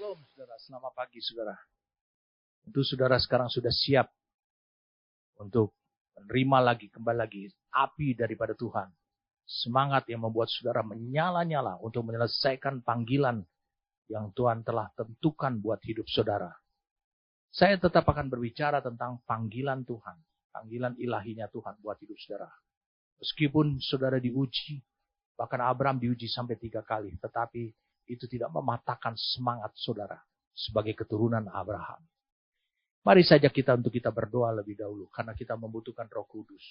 Shalom saudara, selamat pagi saudara. Tentu saudara sekarang sudah siap untuk menerima lagi, kembali lagi api daripada Tuhan. Semangat yang membuat saudara menyala-nyala untuk menyelesaikan panggilan yang Tuhan telah tentukan buat hidup saudara. Saya tetap akan berbicara tentang panggilan Tuhan, panggilan ilahinya Tuhan buat hidup saudara. Meskipun saudara diuji, bahkan Abraham diuji sampai 3 kali, tetapi itu tidak mematahkan semangat saudara sebagai keturunan Abraham. Mari saja kita berdoa lebih dahulu, karena kita membutuhkan Roh Kudus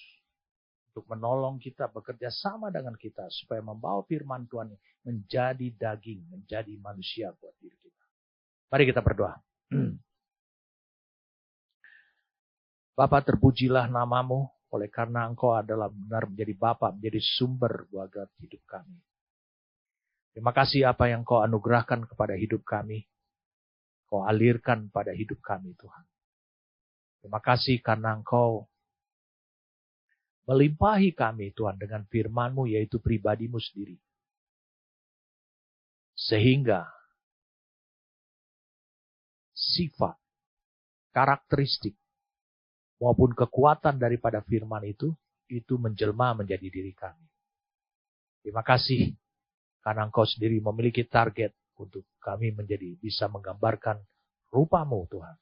untuk menolong kita, bekerja sama dengan kita, supaya membawa firman Tuhan menjadi daging, menjadi manusia buat diri kita. Mari kita berdoa. Bapa, terpujilah namamu, oleh karena Engkau adalah benar menjadi Bapa, menjadi sumber buat hidup kami. Terima kasih apa yang Kau anugerahkan kepada hidup kami. Kau alirkan pada hidup kami, Tuhan. Terima kasih karena Engkau melimpahi kami, Tuhan, dengan firman-Mu, yaitu pribadi-Mu sendiri. Sehingga sifat, karakteristik, maupun kekuatan daripada firman itu menjelma menjadi diri kami. Terima kasih karena Engkau sendiri memiliki target untuk kami menjadi bisa menggambarkan rupa-Mu, Tuhan,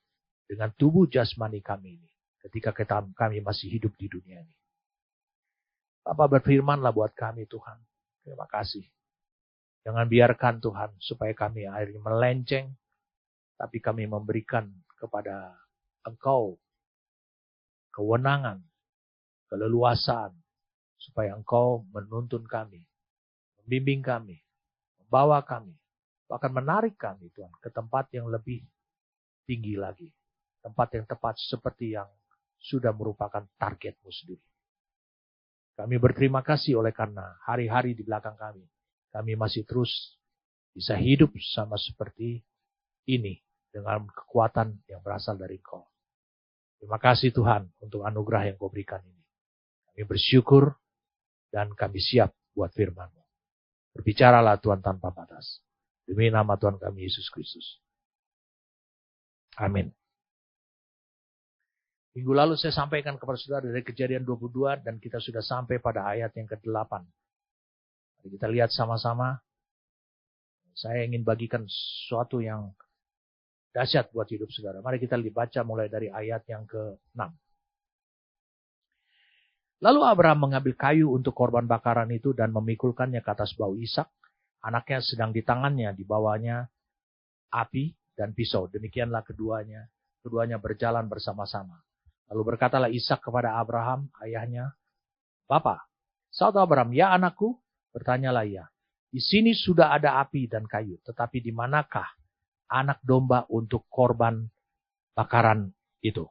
dengan tubuh jasmani kami ini, ketika kami masih hidup di dunia ini. Bapa, berfirmanlah buat kami, Tuhan. Terima kasih. Jangan biarkan, Tuhan, supaya kami akhirnya melenceng, tapi kami memberikan kepada Engkau kewenangan, keleluasaan, supaya Engkau menuntun kami, membimbing kami, membawa kami, bahkan menarik kami, Tuhan, ke tempat yang lebih tinggi lagi. Tempat yang tepat seperti yang sudah merupakan target-Mu sendiri. Kami berterima kasih oleh karena hari-hari di belakang kami masih terus bisa hidup sama seperti ini, dengan kekuatan yang berasal dari Engkau. Terima kasih Tuhan untuk anugerah yang Kau berikan ini. Kami bersyukur dan kami siap buat firman-Mu. Berbicaralah Tuhan tanpa batas. Demi nama Tuhan kami Yesus Kristus. Amin. Minggu lalu saya sampaikan kepada saudara dari Kejadian 22 dan kita sudah sampai pada ayat yang ke-8. Mari kita lihat sama-sama. Saya ingin bagikan sesuatu yang dahsyat buat hidup saudara. Mari kita baca mulai dari ayat yang ke-6. Lalu Abraham mengambil kayu untuk korban bakaran itu dan memikulkannya ke atas bahu Ishak. Anaknya sedang di tangannya, di bawahnya api dan pisau. Demikianlah keduanya berjalan bersama-sama. Lalu berkatalah Ishak kepada Abraham, ayahnya, "Bapa." "Saud Abraham, ya anakku?" Bertanyalah ia. "Di sini sudah ada api dan kayu, tetapi di manakah anak domba untuk korban bakaran itu?"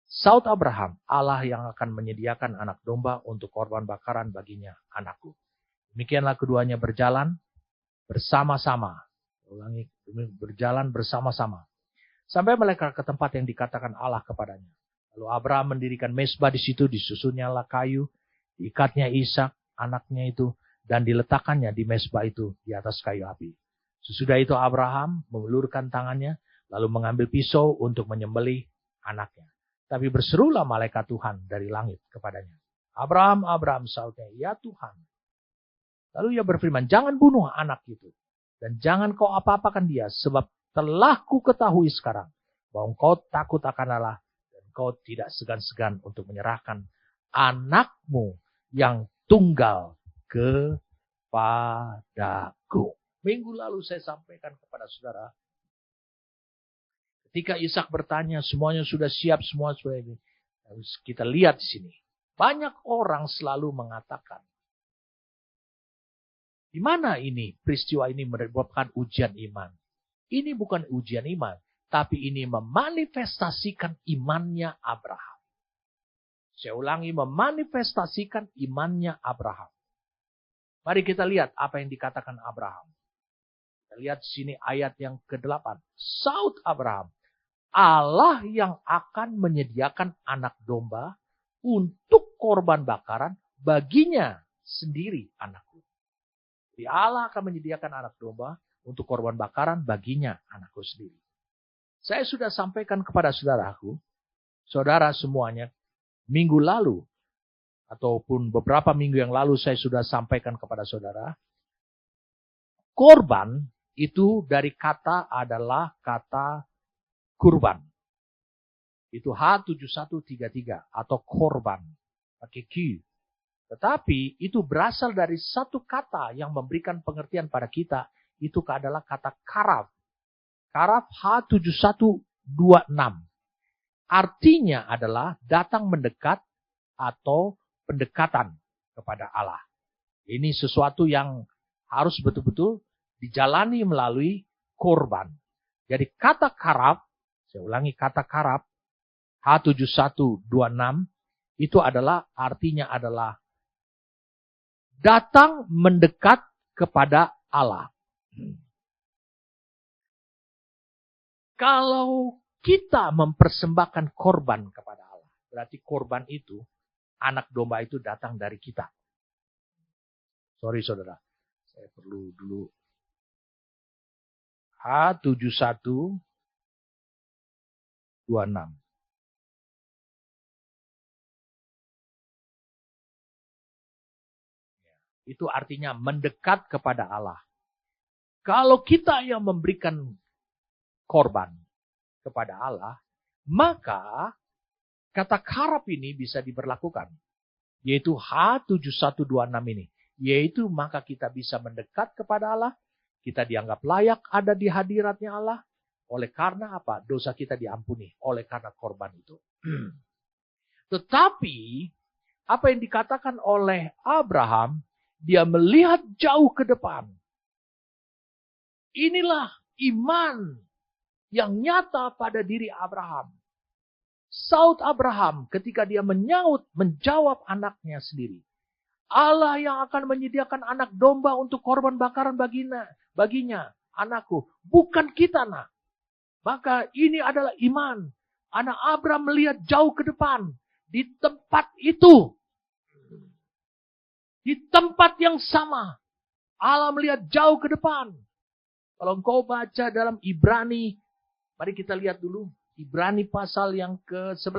"Saud Abraham, Allah yang akan menyediakan anak domba untuk korban bakaran baginya, anakku." Demikianlah keduanya berjalan bersama-sama. Ulangi, berjalan bersama-sama. Sampai mereka ke tempat yang dikatakan Allah kepadanya. Lalu Abraham mendirikan mezbah di situ, disusunnya kayu, diikatnya Ishak, anaknya itu, dan diletakkannya di mezbah itu di atas kayu api. Sesudah itu Abraham mengulurkan tangannya, lalu mengambil pisau untuk menyembelih anaknya. Tapi berserulah malaikat Tuhan dari langit kepadanya. "Abraham, Abraham," sautnya, "Ya Tuhan." Lalu ia berfirman, "Jangan bunuh anak itu, dan jangan kau apa-apakan dia, sebab telah ku ketahui sekarang bahwa engkau takut akan Allah, dan engkau tidak segan-segan untuk menyerahkan anakmu yang tunggal kepadaku." Minggu lalu saya sampaikan kepada saudara, ketika Ishak bertanya, semuanya sudah siap, semua sudah ini. Kita lihat di sini, banyak orang selalu mengatakan, di mana ini peristiwa ini menyebabkan ujian iman? Ini bukan ujian iman, tapi ini memanifestasikan imannya Abraham. Saya ulangi, memanifestasikan imannya Abraham. Mari kita lihat apa yang dikatakan Abraham. Kita lihat di sini ayat yang ke-8. "Saud Abraham, Allah yang akan menyediakan anak domba untuk korban bakaran baginya sendiri, anakku." Jadi Allah akan menyediakan anak domba untuk korban bakaran baginya anakku sendiri. Saya sudah sampaikan kepada saudaraku, saudara semuanya, minggu lalu, ataupun beberapa minggu yang lalu saya sudah sampaikan kepada saudara, korban itu dari kata adalah kata kurban. Itu H7133 atau korban, pakai Q. Tetapi itu berasal dari satu kata yang memberikan pengertian pada kita, itu adalah kata karaf. Karaf H7126. Artinya adalah datang mendekat atau pendekatan kepada Allah. Ini sesuatu yang harus betul-betul dijalani melalui korban. Jadi kata karaf, saya ulangi kata karaf, H7126, itu adalah artinya adalah datang mendekat kepada Allah. Kalau kita mempersembahkan korban kepada Allah, berarti korban itu, anak domba itu datang dari kita. Sorry saudara, saya perlu dulu. H7126. Itu artinya mendekat kepada Allah. Kalau kita yang memberikan korban kepada Allah, maka kata karaf ini bisa diberlakukan. Yaitu H7126 ini. Yaitu maka kita bisa mendekat kepada Allah. Kita dianggap layak ada di hadiratnya Allah. Oleh karena apa? Dosa kita diampuni. Oleh karena korban itu. Tetapi, apa yang dikatakan oleh Abraham, dia melihat jauh ke depan. Inilah iman yang nyata pada diri Abraham. Saud Abraham ketika dia menjawab anaknya sendiri. Allah yang akan menyediakan anak domba untuk korban bakaran baginya, anakku. Bukan kita, nak. Maka ini adalah iman. Anak Abraham melihat jauh ke depan. Di tempat itu. Di tempat yang sama. Allah melihat jauh ke depan. Kalau engkau baca dalam Ibrani, mari kita lihat dulu. Ibrani pasal yang ke-11.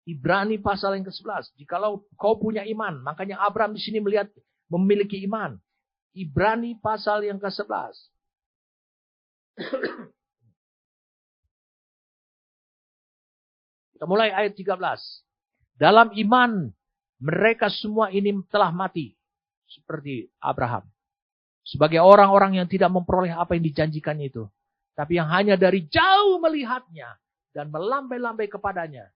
Ibrani pasal yang ke-11. Jikalau kau punya iman, makanya Abraham di sini melihat memiliki iman. Ibrani pasal yang ke-11. Kita mulai ayat 13. Dalam iman mereka semua ini telah mati seperti Abraham. Sebagai orang-orang yang tidak memperoleh apa yang dijanjikannya itu. Tapi yang hanya dari jauh melihatnya dan melambai-lambai kepadanya.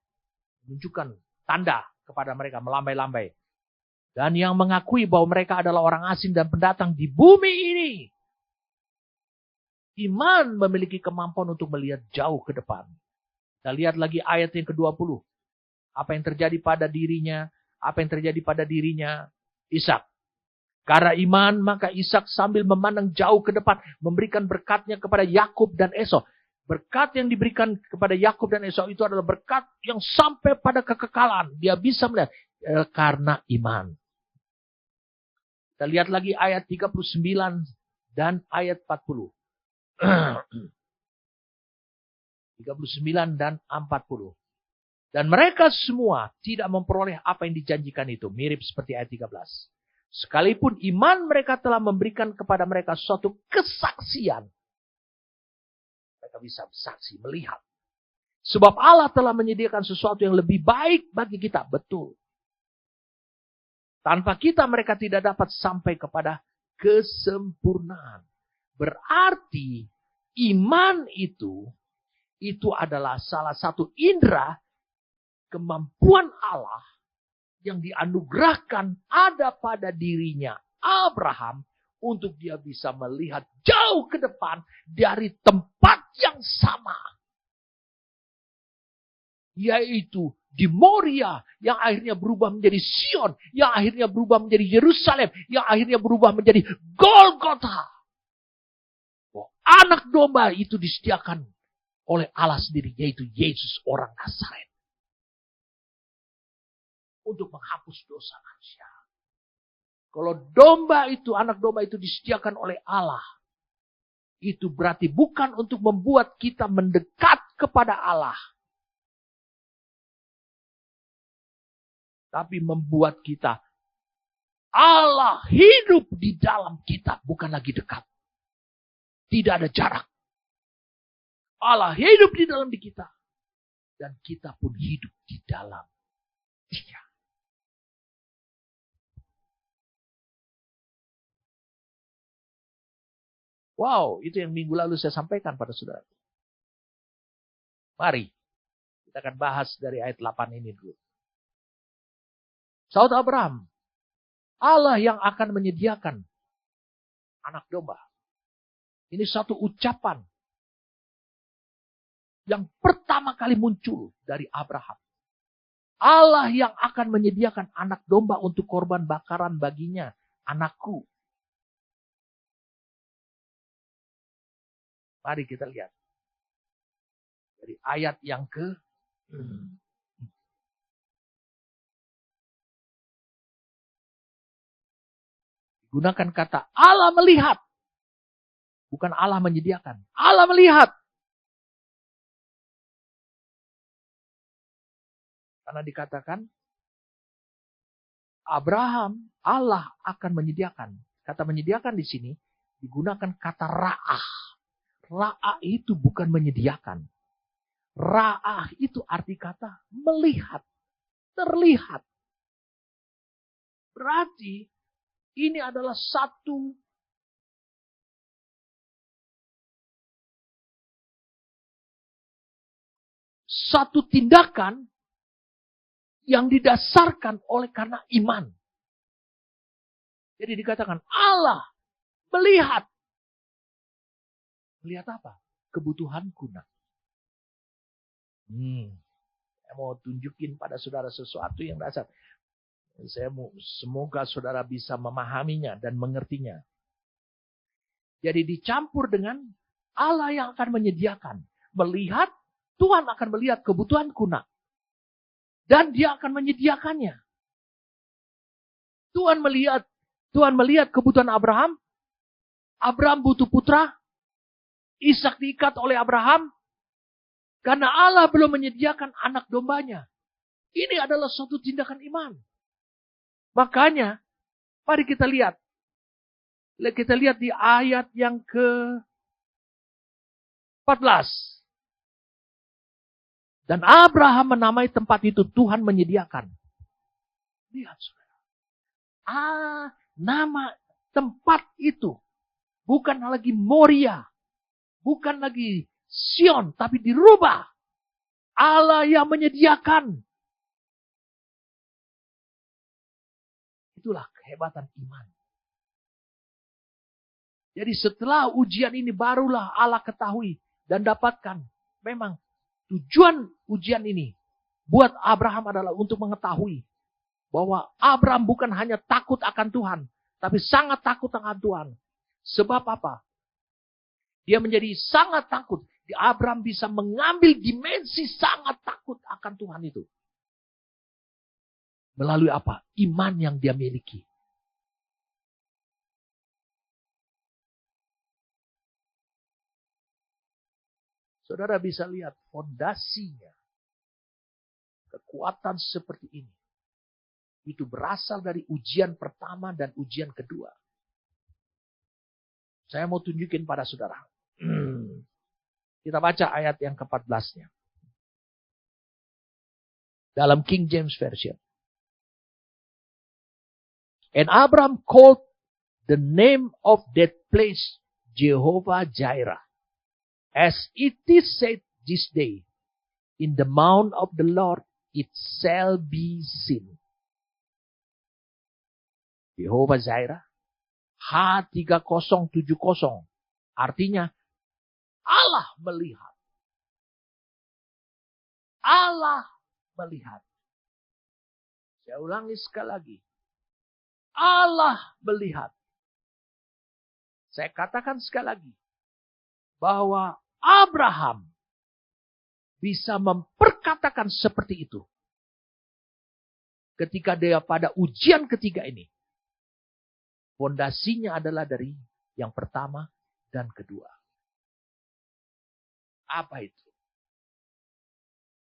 Menunjukkan tanda kepada mereka melambai-lambai. Dan yang mengakui bahwa mereka adalah orang asing dan pendatang di bumi ini. Iman memiliki kemampuan untuk melihat jauh ke depan. Kita lihat lagi ayat yang ke-20. Apa yang terjadi pada dirinya? Apa yang terjadi pada dirinya Ishak? Karena iman, maka Ishak sambil memandang jauh ke depan, memberikan berkatnya kepada Yakub dan Esau. Berkat yang diberikan kepada Yakub dan Esau itu adalah berkat yang sampai pada kekekalan. Dia bisa melihat karena iman. Kita lihat lagi ayat 39 dan ayat 40. 39 dan 40. Dan mereka semua tidak memperoleh apa yang dijanjikan itu. Mirip seperti ayat 13. Sekalipun iman mereka telah memberikan kepada mereka suatu kesaksian. Mereka bisa bersaksi, melihat. Sebab Allah telah menyediakan sesuatu yang lebih baik bagi kita. Betul. Tanpa kita mereka tidak dapat sampai kepada kesempurnaan. Berarti iman itu adalah salah satu indera kemampuan Allah yang dianugerahkan ada pada dirinya Abraham untuk dia bisa melihat jauh ke depan dari tempat yang sama. Yaitu di Moria yang akhirnya berubah menjadi Sion, yang akhirnya berubah menjadi Yerusalem, yang akhirnya berubah menjadi Golgota. Anak domba itu disediakan oleh Allah sendiri, yaitu Yesus orang Nazaret. Untuk menghapus dosa manusia. Kalau domba itu, anak domba itu disediakan oleh Allah, itu berarti bukan untuk membuat kita mendekat kepada Allah, tapi membuat kita, Allah hidup di dalam kita, bukan lagi dekat. Tidak ada jarak. Allah hidup di dalam kita. Dan kita pun hidup di dalam Dia. Wow, itu yang minggu lalu saya sampaikan pada saudara. Mari, kita akan bahas dari ayat 8 ini dulu. Saud Abraham, Allah yang akan menyediakan anak domba. Ini satu ucapan yang pertama kali muncul dari Abraham. Allah yang akan menyediakan anak domba untuk korban bakaran baginya, anakku. Mari kita lihat. Dari ayat yang gunakan kata Allah melihat. Bukan Allah menyediakan. Allah melihat. Karena dikatakan Abraham, Allah akan menyediakan. Kata menyediakan di sini digunakan kata ra'ah. Ra'ah itu bukan menyediakan. Ra'ah itu arti kata melihat. Terlihat. Berarti ini adalah satu tindakan yang didasarkan oleh karena iman. Jadi dikatakan Allah melihat. Melihat apa? Kebutuhanku. Saya mau tunjukin pada saudara sesuatu yang dasar. Semoga saudara bisa memahaminya dan mengertinya. Jadi dicampur dengan Allah yang akan menyediakan. Melihat, Tuhan akan melihat kebutuhanku. Dan dia akan menyediakannya. Tuhan melihat kebutuhan Abraham. Abraham butuh putra. Ishak diikat oleh Abraham. Karena Allah belum menyediakan anak dombanya. Ini adalah suatu tindakan iman. Makanya, mari kita lihat. Kita lihat di ayat yang ke-14. Dan Abraham menamai tempat itu Tuhan menyediakan. Lihat saudara. Nama tempat itu bukan lagi Moria. Bukan lagi Sion. Tapi dirubah. Allah yang menyediakan. Itulah kehebatan iman. Jadi setelah ujian ini barulah Allah ketahui dan dapatkan. Memang tujuan ujian ini buat Abraham adalah untuk mengetahui bahwa Abraham bukan hanya takut akan Tuhan, tapi sangat takut akan Tuhan. Sebab apa? Dia menjadi sangat takut. Abraham bisa mengambil dimensi sangat takut akan Tuhan itu. Melalui apa? Iman yang dia miliki. Saudara bisa lihat fondasinya. Kekuatan seperti ini. Itu berasal dari ujian pertama dan ujian kedua. Saya mau tunjukin pada saudara. Kita baca ayat yang ke-14-nya. Dalam King James Version. And Abraham called the name of that place Jehovah Jireh. As it is said this day, in the mount of the Lord it shall be seen. Jehovah Jireh, H3070, artinya Allah melihat. Allah melihat. Saya ulangi sekali lagi. Allah melihat. Saya katakan sekali lagi. Bahwa Abraham bisa memperkatakan seperti itu. Ketika dia pada ujian ketiga ini. Fondasinya adalah dari yang pertama dan kedua. Apa itu?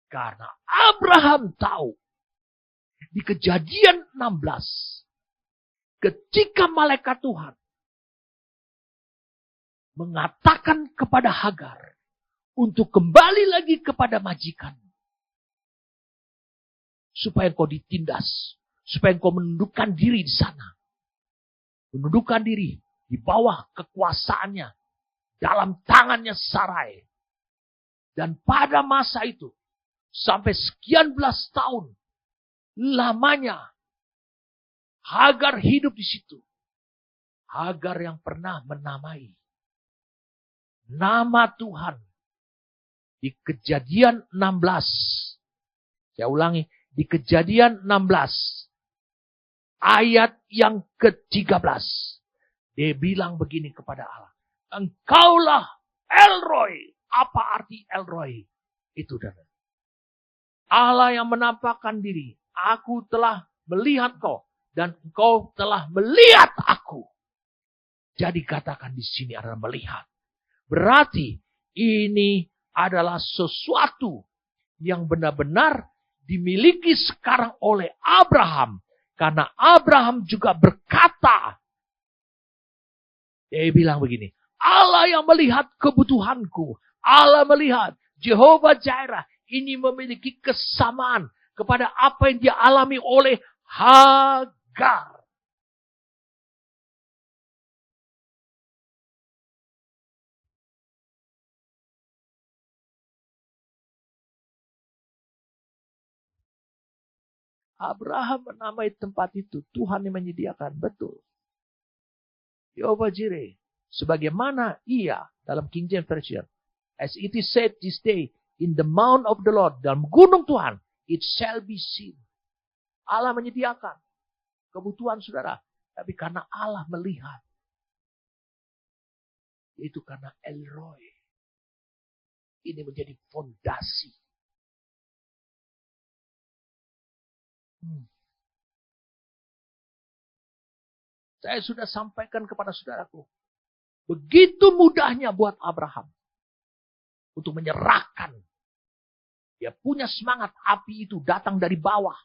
Karena Abraham tahu di Kejadian 16 ketika malaikat Tuhan mengatakan kepada Hagar untuk kembali lagi kepada majikan. Supaya engkau ditindas. Supaya engkau menundukkan diri di sana. Menundukkan diri di bawah kekuasaannya. Dalam tangannya Sarai. Dan pada masa itu. Sampai sekian belas tahun. Lamanya. Hagar hidup di situ. Hagar yang pernah menamai nama Tuhan. Di Kejadian 16. Saya ulangi. Di Kejadian 16. Ayat yang ke-13. Dia bilang begini kepada Allah. Engkaulah Elroy. Apa arti Elroy? Itu dan Allah yang menampakkan diri. Aku telah melihat kau. Dan engkau telah melihat aku. Jadi katakan di sini adalah melihat. Berarti ini adalah sesuatu yang benar-benar dimiliki sekarang oleh Abraham. Karena Abraham juga berkata. Dia bilang begini. Allah yang melihat kebutuhanku. Allah melihat Jehovah Jireh. Ini memiliki kesamaan kepada apa yang dia alami oleh Hagar. Abraham menamai tempat itu. Tuhan yang menyediakan. Betul. Jehovah Jireh. Sebagaimana ia dalam King James Version. As it is said this day. In the mount of the Lord. Dalam gunung Tuhan. It shall be seen. Allah menyediakan. Kebutuhan saudara. Tapi karena Allah melihat. Itu karena Elroy. Ini menjadi fondasi. Saya sudah sampaikan kepada saudaraku. Begitu mudahnya buat Abraham. Untuk menyerahkan. Dia punya semangat. Api itu datang dari bawah.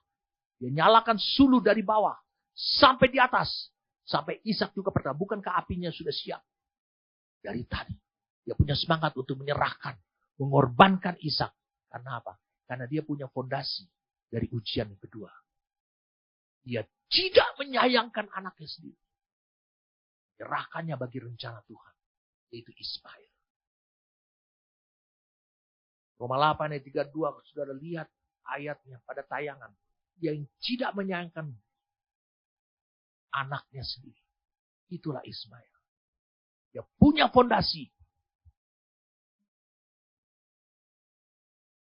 Dia nyalakan sulu dari bawah. Sampai di atas. Sampai Ishak juga pernah. Bukankah apinya sudah siap? Dari tadi. Dia punya semangat untuk menyerahkan. Mengorbankan Ishak. Karena apa? Karena dia punya fondasi. Dari ujian yang kedua. Dia tidak menyayangkan anaknya sendiri. Menyerahkannya bagi rencana Tuhan. Yaitu Ismail. Roma 8 ayat 32. Saudara lihat ayatnya pada tayangan. Yang tidak menyayangkan anaknya sendiri. Itulah Ismail. Dia punya fondasi.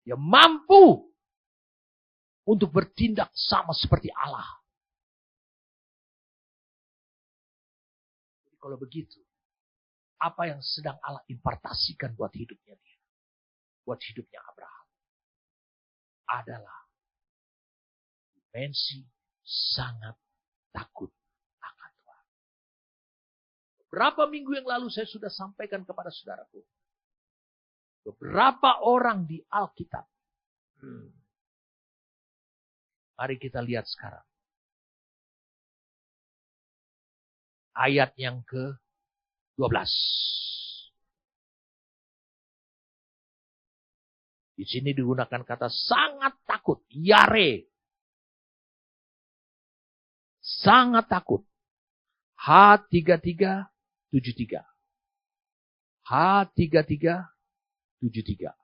Dia mampu untuk bertindak sama seperti Allah. Jadi kalau begitu, apa yang sedang Allah impartasikan buat hidupnya dia? Buat hidupnya Abraham. Adalah dimensi sangat takut akan Tuhan. Beberapa minggu yang lalu saya sudah sampaikan kepada saudaraku. Beberapa orang di Alkitab. Mari kita lihat sekarang. Ayat yang ke-12. Di sini digunakan kata sangat takut. Yare. Sangat takut. H3373. H3373.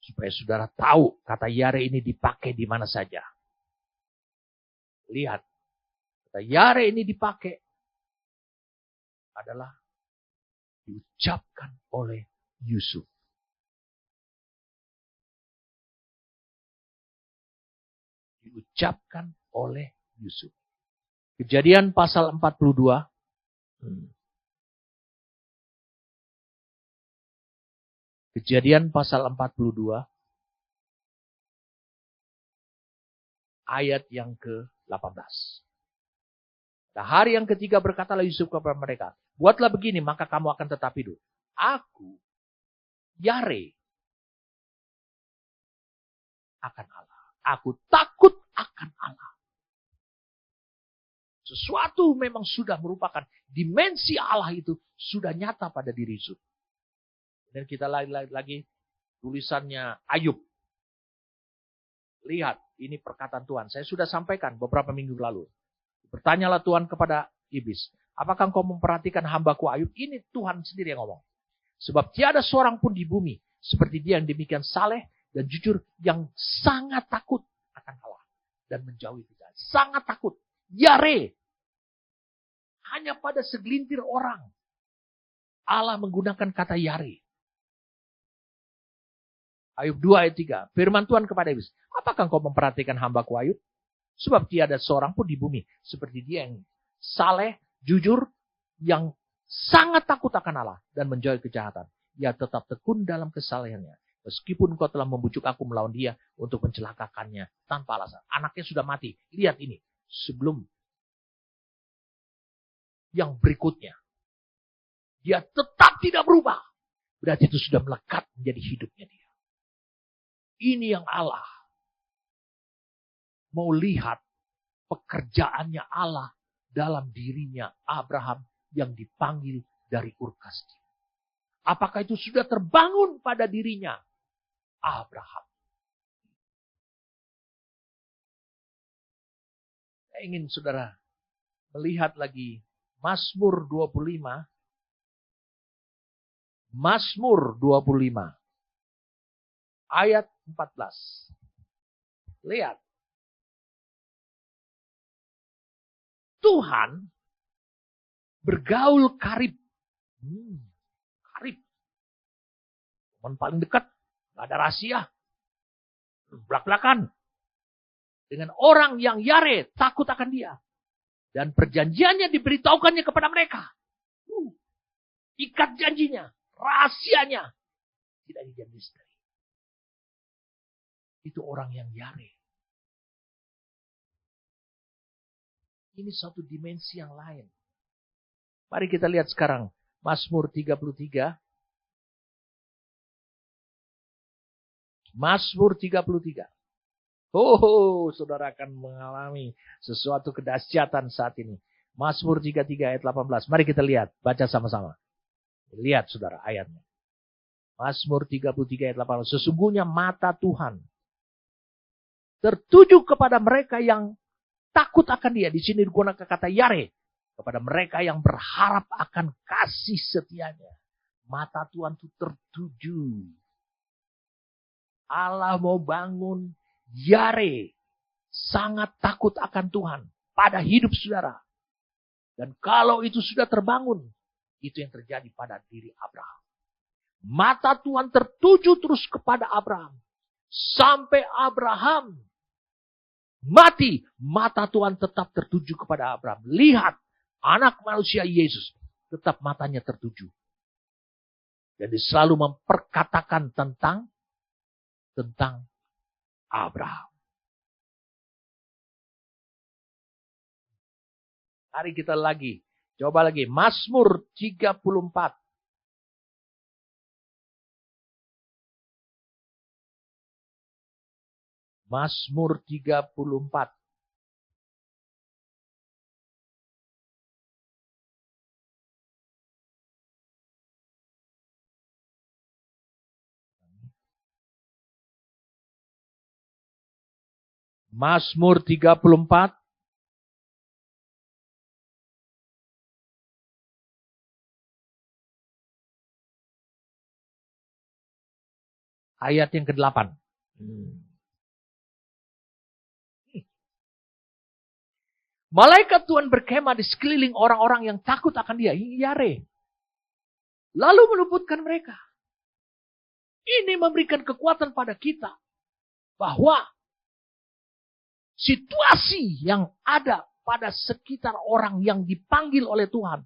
Supaya saudara tahu kata Yare ini dipakai di mana saja. Lihat. Kata Yare ini dipakai adalah diucapkan oleh Yusuf. Diucapkan oleh Yusuf. Kejadian pasal 42. Kejadian pasal 42. ayat yang ke-18. Nah, hari yang ketiga berkatalah Yusuf kepada mereka, buatlah begini, maka kamu akan tetap hidup. Aku, Yare, akan Allah. Aku takut akan Allah. Sesuatu memang sudah merupakan dimensi Allah itu sudah nyata pada diri Yusuf. Dan kita lagi tulisannya Ayub. Lihat, ini perkataan Tuhan. Saya sudah sampaikan beberapa minggu lalu. Bertanyalah Tuhan kepada iblis, apakah engkau memperhatikan hambaku Ayub? Ini Tuhan sendiri yang ngomong. Sebab tiada seorang pun di bumi seperti dia yang demikian saleh dan jujur, yang sangat takut akan Allah dan menjauhi kejahatan. Sangat takut. Yare. Hanya pada segelintir orang Allah menggunakan kata Yare. Ayub 2 ayat 3. Firman Tuhan kepada iblis, apakah engkau memperhatikan hambaku Ayub? Sebab tiada seorang pun di bumi seperti dia yang saleh, jujur, yang sangat takut akan Allah dan menjauhi kejahatan. Ia tetap tekun dalam kesalehannya. Meskipun kau telah membujuk aku melawan dia untuk mencelakakannya tanpa alasan. Anaknya sudah mati. Lihat ini. Sebelum yang berikutnya. Dia tetap tidak berubah. Berarti itu sudah melekat menjadi hidupnya dia. Ini yang Allah mau lihat pekerjaannya Allah dalam dirinya Abraham yang dipanggil dari Ur Kasdim. Apakah itu sudah terbangun pada dirinya Abraham? Saya ingin saudara melihat lagi Mazmur 25. Mazmur 25. Ayat 14. Lihat. Tuhan bergaul karib. Karib. Teman paling dekat. Gak ada rahasia. Belak-belakan. Dengan orang yang Yare takut akan dia. Dan perjanjiannya diberitahukannya kepada mereka. Ikat janjinya. Rahasianya. Tidak dijanji sendiri. Itu orang yang Yare. Ini suatu dimensi yang lain. Mari kita lihat sekarang. Mazmur 33. Mazmur 33. Oh, saudara akan mengalami sesuatu kedahsyatan saat ini. Mazmur 33 ayat 18. Mari kita lihat. Baca sama-sama. Lihat saudara ayatnya. Mazmur 33 ayat 18. Sesungguhnya mata Tuhan tertuju kepada mereka yang takut akan dia. Di sini digunakan kata Yare. Kepada mereka yang berharap akan kasih setianya. Mata Tuhan itu tertuju. Allah mau bangun Yare. Sangat takut akan Tuhan. Pada hidup saudara. Dan kalau itu sudah terbangun. Itu yang terjadi pada diri Abraham. Mata Tuhan tertuju terus kepada Abraham. Sampai Abraham mati, mata Tuhan tetap tertuju kepada Abraham. Lihat, anak manusia Yesus tetap matanya tertuju. Dan dia selalu memperkatakan tentang Abraham. Mari kita lagi, coba lagi. Mazmur 34. Mazmur 34. Mazmur 34. Ayat yang ke-8. Malaikat Tuhan berkemah di sekeliling orang-orang yang takut akan dia. Yare. Lalu meluputkan mereka. Ini memberikan kekuatan pada kita. Bahwa situasi yang ada pada sekitar orang yang dipanggil oleh Tuhan.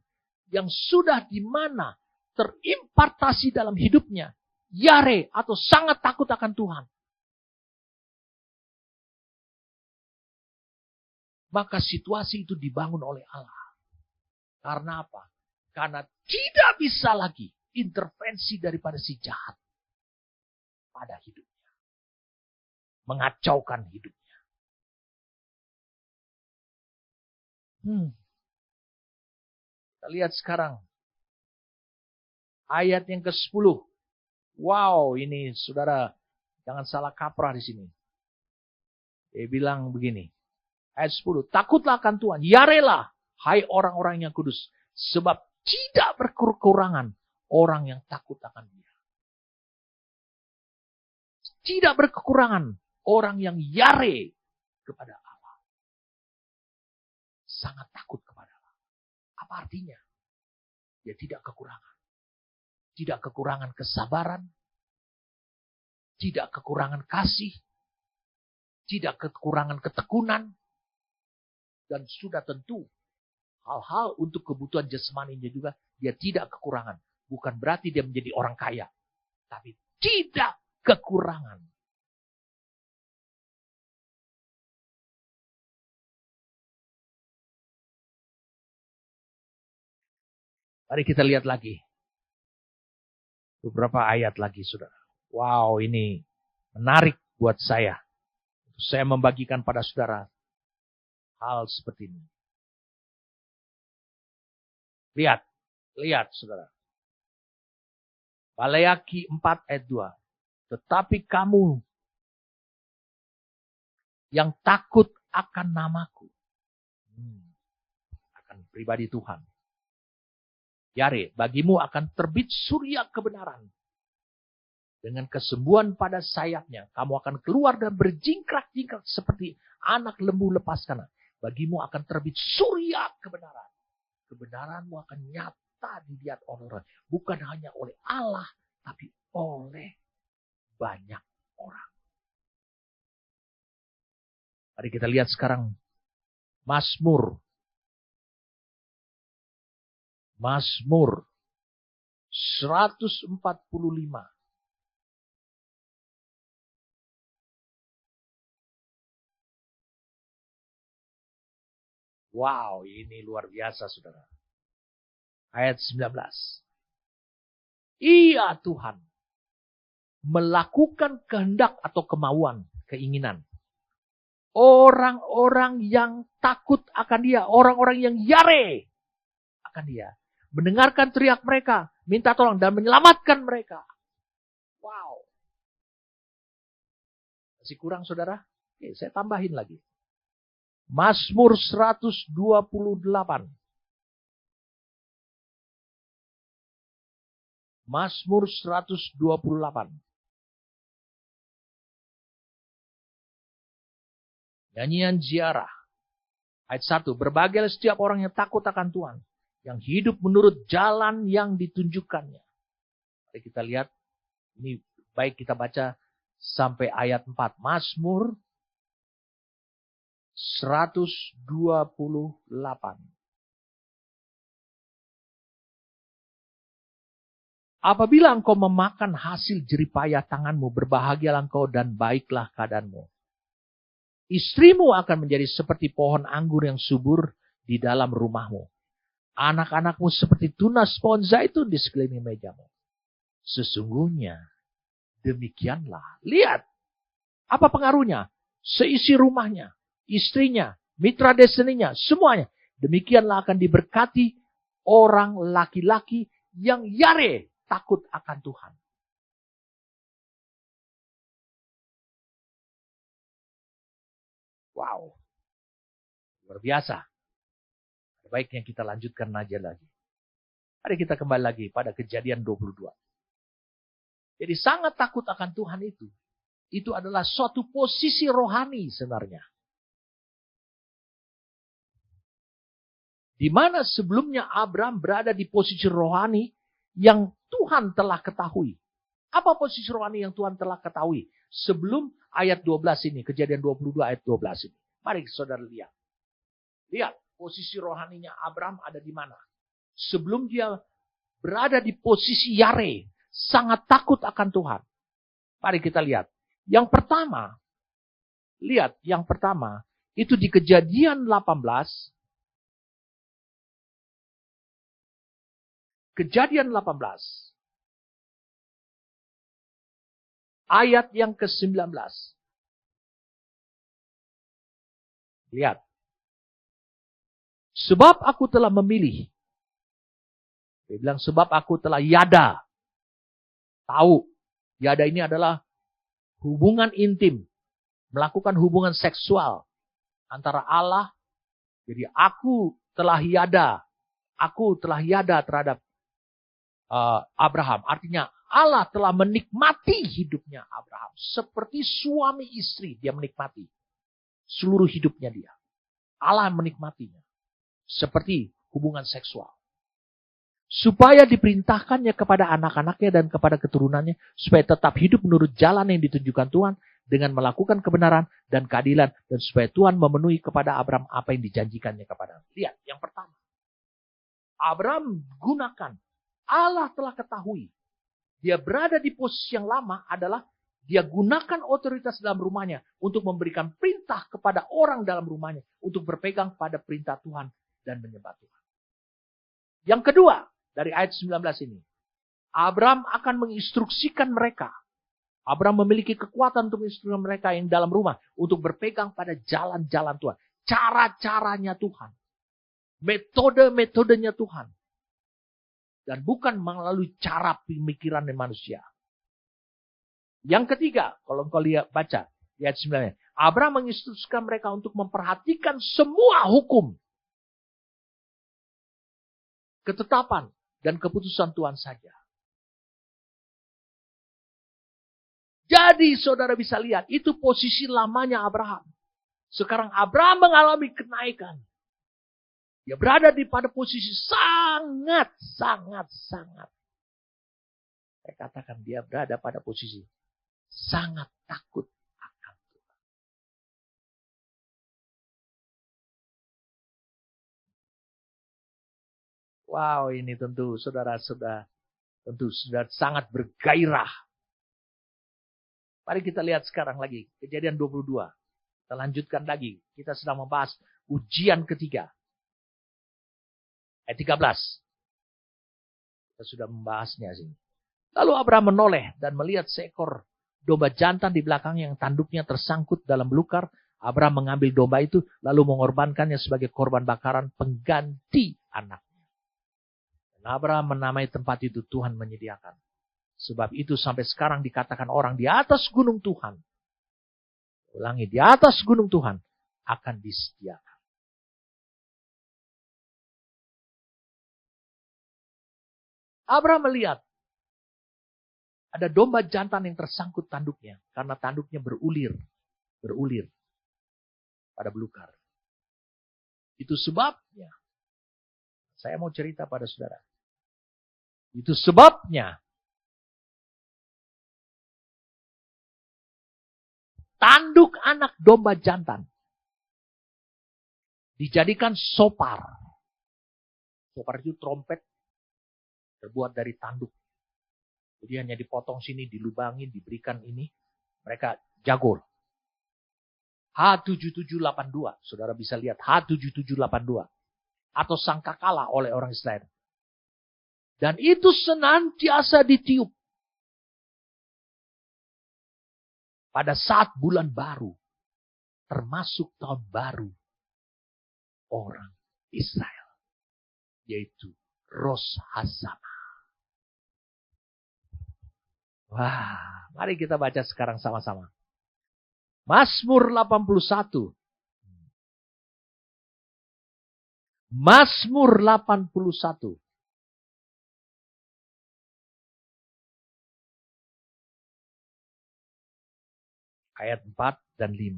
Yang sudah di mana terimpartasi dalam hidupnya. Yare atau sangat takut akan Tuhan. maka situasi itu dibangun oleh Allah. Karena apa? Karena tidak bisa lagi intervensi daripada si jahat pada hidupnya. Mengacaukan hidupnya. Kita lihat sekarang. Ayat yang ke-10. Wow, ini saudara, jangan salah kaprah di sini. Dia bilang begini. Ayat 10. Takutlah akan Tuhan. Yarelah, hai orang-orang yang kudus. Sebab tidak berkekurangan orang yang takut akan Dia. Tidak berkekurangan orang yang yare kepada Allah. Sangat takut kepada Allah. Apa artinya? Dia tidak kekurangan. Tidak kekurangan kesabaran. Tidak kekurangan kasih. Tidak kekurangan ketekunan. Dan sudah tentu hal-hal untuk kebutuhan jasmaninya juga dia tidak kekurangan. Bukan berarti dia menjadi orang kaya. Tapi tidak kekurangan. Mari kita lihat lagi. Beberapa ayat lagi, saudara. Wow, ini menarik buat saya. Saya membagikan pada saudara hal seperti ini. Lihat saudara. Maleakhi 4 ayat 2. Tetapi kamu yang takut akan namaku. Akan pribadi Tuhan. Yare, bagimu akan terbit surya kebenaran. Dengan kesembuhan pada sayapnya, kamu akan keluar dan berjingkrak-jingkrak seperti anak lembu lepas kanak. Bagimu akan terbit surya kebenaran. Kebenaranmu akan nyata dilihat oleh orang. Bukan hanya oleh Allah, tapi oleh banyak orang. Mari kita lihat sekarang Mazmur 145. Wow, ini luar biasa, saudara. Ayat 19. Iya Tuhan, melakukan kehendak atau kemauan, keinginan. Orang-orang yang takut akan Dia, orang-orang yang yare akan Dia. Mendengarkan teriak mereka, minta tolong dan menyelamatkan mereka. Wow. Masih kurang, saudara? Oke, saya tambahin lagi. Mazmur 128. Mazmur 128. Nyanyian ziarah. Ayat 1. Berbahagialah setiap orang yang takut akan Tuhan. Yang hidup menurut jalan yang ditunjukkannya. Mari kita lihat. Ini baik kita baca sampai ayat 4. Mazmur 128. Apabila engkau memakan hasil jeripayah tanganmu, berbahagialah engkau dan baiklah keadaanmu. Istrimu akan menjadi seperti pohon anggur yang subur di dalam rumahmu. Anak-anakmu seperti tunas pohon zaitun di sekeliling mejamu. Sesungguhnya demikianlah. Lihat. Apa pengaruhnya? Seisi rumahnya, istrinya, mitra deseninya, semuanya. Demikianlah akan diberkati orang laki-laki yang yare takut akan Tuhan. Wow. Luar biasa. Baiknya kita lanjutkan aja lagi. Mari kita kembali lagi pada Kejadian 22. Jadi sangat takut akan Tuhan itu adalah suatu posisi rohani sebenarnya. Di mana sebelumnya Abraham berada di posisi rohani yang Tuhan telah ketahui. Apa posisi rohani yang Tuhan telah ketahui? Sebelum ayat 12 ini, Kejadian 22 ayat 12 ini. Mari saudara lihat. Lihat. Posisi rohaninya Abraham ada di mana? Sebelum dia berada di posisi yare, sangat takut akan Tuhan. Mari kita lihat. Yang pertama, Itu di Kejadian 18. Kejadian 18. Ayat yang ke-19. Lihat. Sebab aku telah memilih. Dia bilang sebab aku telah yada. Tahu. Yada ini adalah hubungan intim. Melakukan hubungan seksual. Antara Allah. Jadi aku telah yada. Aku telah yada terhadap Abraham. Artinya Allah telah menikmati hidupnya Abraham. Seperti suami istri dia menikmati. Seluruh hidupnya dia. Allah menikmatinya. Seperti hubungan seksual. Supaya diperintahkannya kepada anak-anaknya dan kepada keturunannya. Supaya tetap hidup menurut jalan yang ditunjukkan Tuhan. Dengan melakukan kebenaran dan keadilan. Dan supaya Tuhan memenuhi kepada Abraham apa yang dijanjikannya kepada. Lihat yang pertama. Abraham gunakan. Allah telah ketahui. Dia berada di posisi yang lama adalah. Dia gunakan otoritas dalam rumahnya untuk memberikan perintah kepada orang dalam rumahnya untuk berpegang pada perintah Tuhan dan menyembah Tuhan. Yang kedua, dari ayat 19 ini, Abraham akan menginstruksikan mereka. Abraham memiliki kekuatan untuk menginstruksikan mereka yang dalam rumah untuk berpegang pada jalan-jalan Tuhan, cara-caranya Tuhan, metode-metodenya Tuhan. Dan bukan melalui cara pemikiran manusia. Yang ketiga, kalau engkau lihat baca di ayat 9, Abraham menginstruksikan mereka untuk memperhatikan semua hukum, ketetapan dan keputusan Tuhan saja. Jadi saudara bisa lihat, itu posisi lamanya Abraham. Sekarang Abraham mengalami kenaikan. Dia berada pada posisi sangat. Saya katakan dia berada pada posisi sangat takut akan Tuhan. Wow, ini tentu saudara sudah sangat bergairah. Mari kita lihat sekarang lagi. Kejadian 22. Kita lanjutkan lagi. Kita sedang membahas ujian ketiga. Ayat 13. Kita sudah membahasnya sini. Lalu Abraham menoleh dan melihat seekor domba jantan di belakangnya yang tanduknya tersangkut dalam belukar. Abraham mengambil domba itu lalu mengorbankannya sebagai korban bakaran pengganti anaknya. Dan Abraham menamai tempat itu Tuhan menyediakan. Sebab itu sampai sekarang dikatakan orang di atas gunung Tuhan. Ulangi, di atas gunung Tuhan akan disediakan. Abraham melihat ada domba jantan yang tersangkut tanduknya. Karena tanduknya berulir pada belukar. Itu sebabnya. Saya mau cerita pada saudara. Itu sebabnya. Tanduk anak domba jantan. Dijadikan sopar. Sopar itu trompet. Terbuat dari tanduk. Jadi hanya dipotong sini, dilubangin, diberikan ini. Mereka jagur. H7782. Saudara bisa lihat H7782. Atau sangkakala oleh orang Israel. Dan itu senantiasa ditiup. Pada saat bulan baru. Termasuk tahun baru. Orang Israel. Yaitu Rosh Hashanah. Wah, mari kita baca sekarang sama-sama. Mazmur 81. Mazmur 81. Ayat 4 dan 5.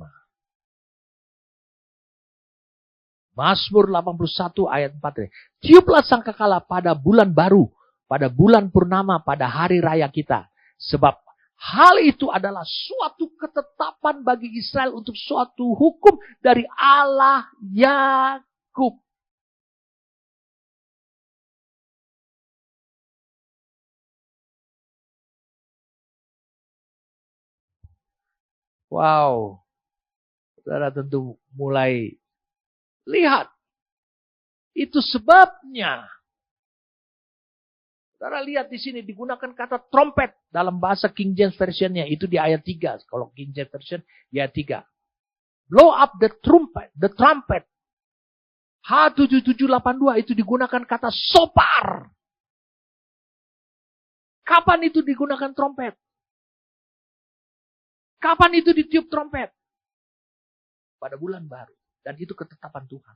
Mazmur 81 ayat 4. Tiuplah sangkakala pada bulan baru, pada bulan purnama, pada hari raya kita. Sebab hal itu adalah suatu ketetapan bagi Israel untuk suatu hukum dari Allah Yakub. Wow. Saudara tentu mulai lihat. Itu sebabnya. Saudara lihat di sini digunakan kata trompet dalam bahasa King James Version-nya. Itu di ayat 3. Kalau King James Version di ayat 3. Blow up the trumpet. H7782 itu digunakan kata sopar. Kapan itu digunakan trompet? Kapan itu ditiup trompet? Pada bulan baru. Dan itu ketetapan Tuhan.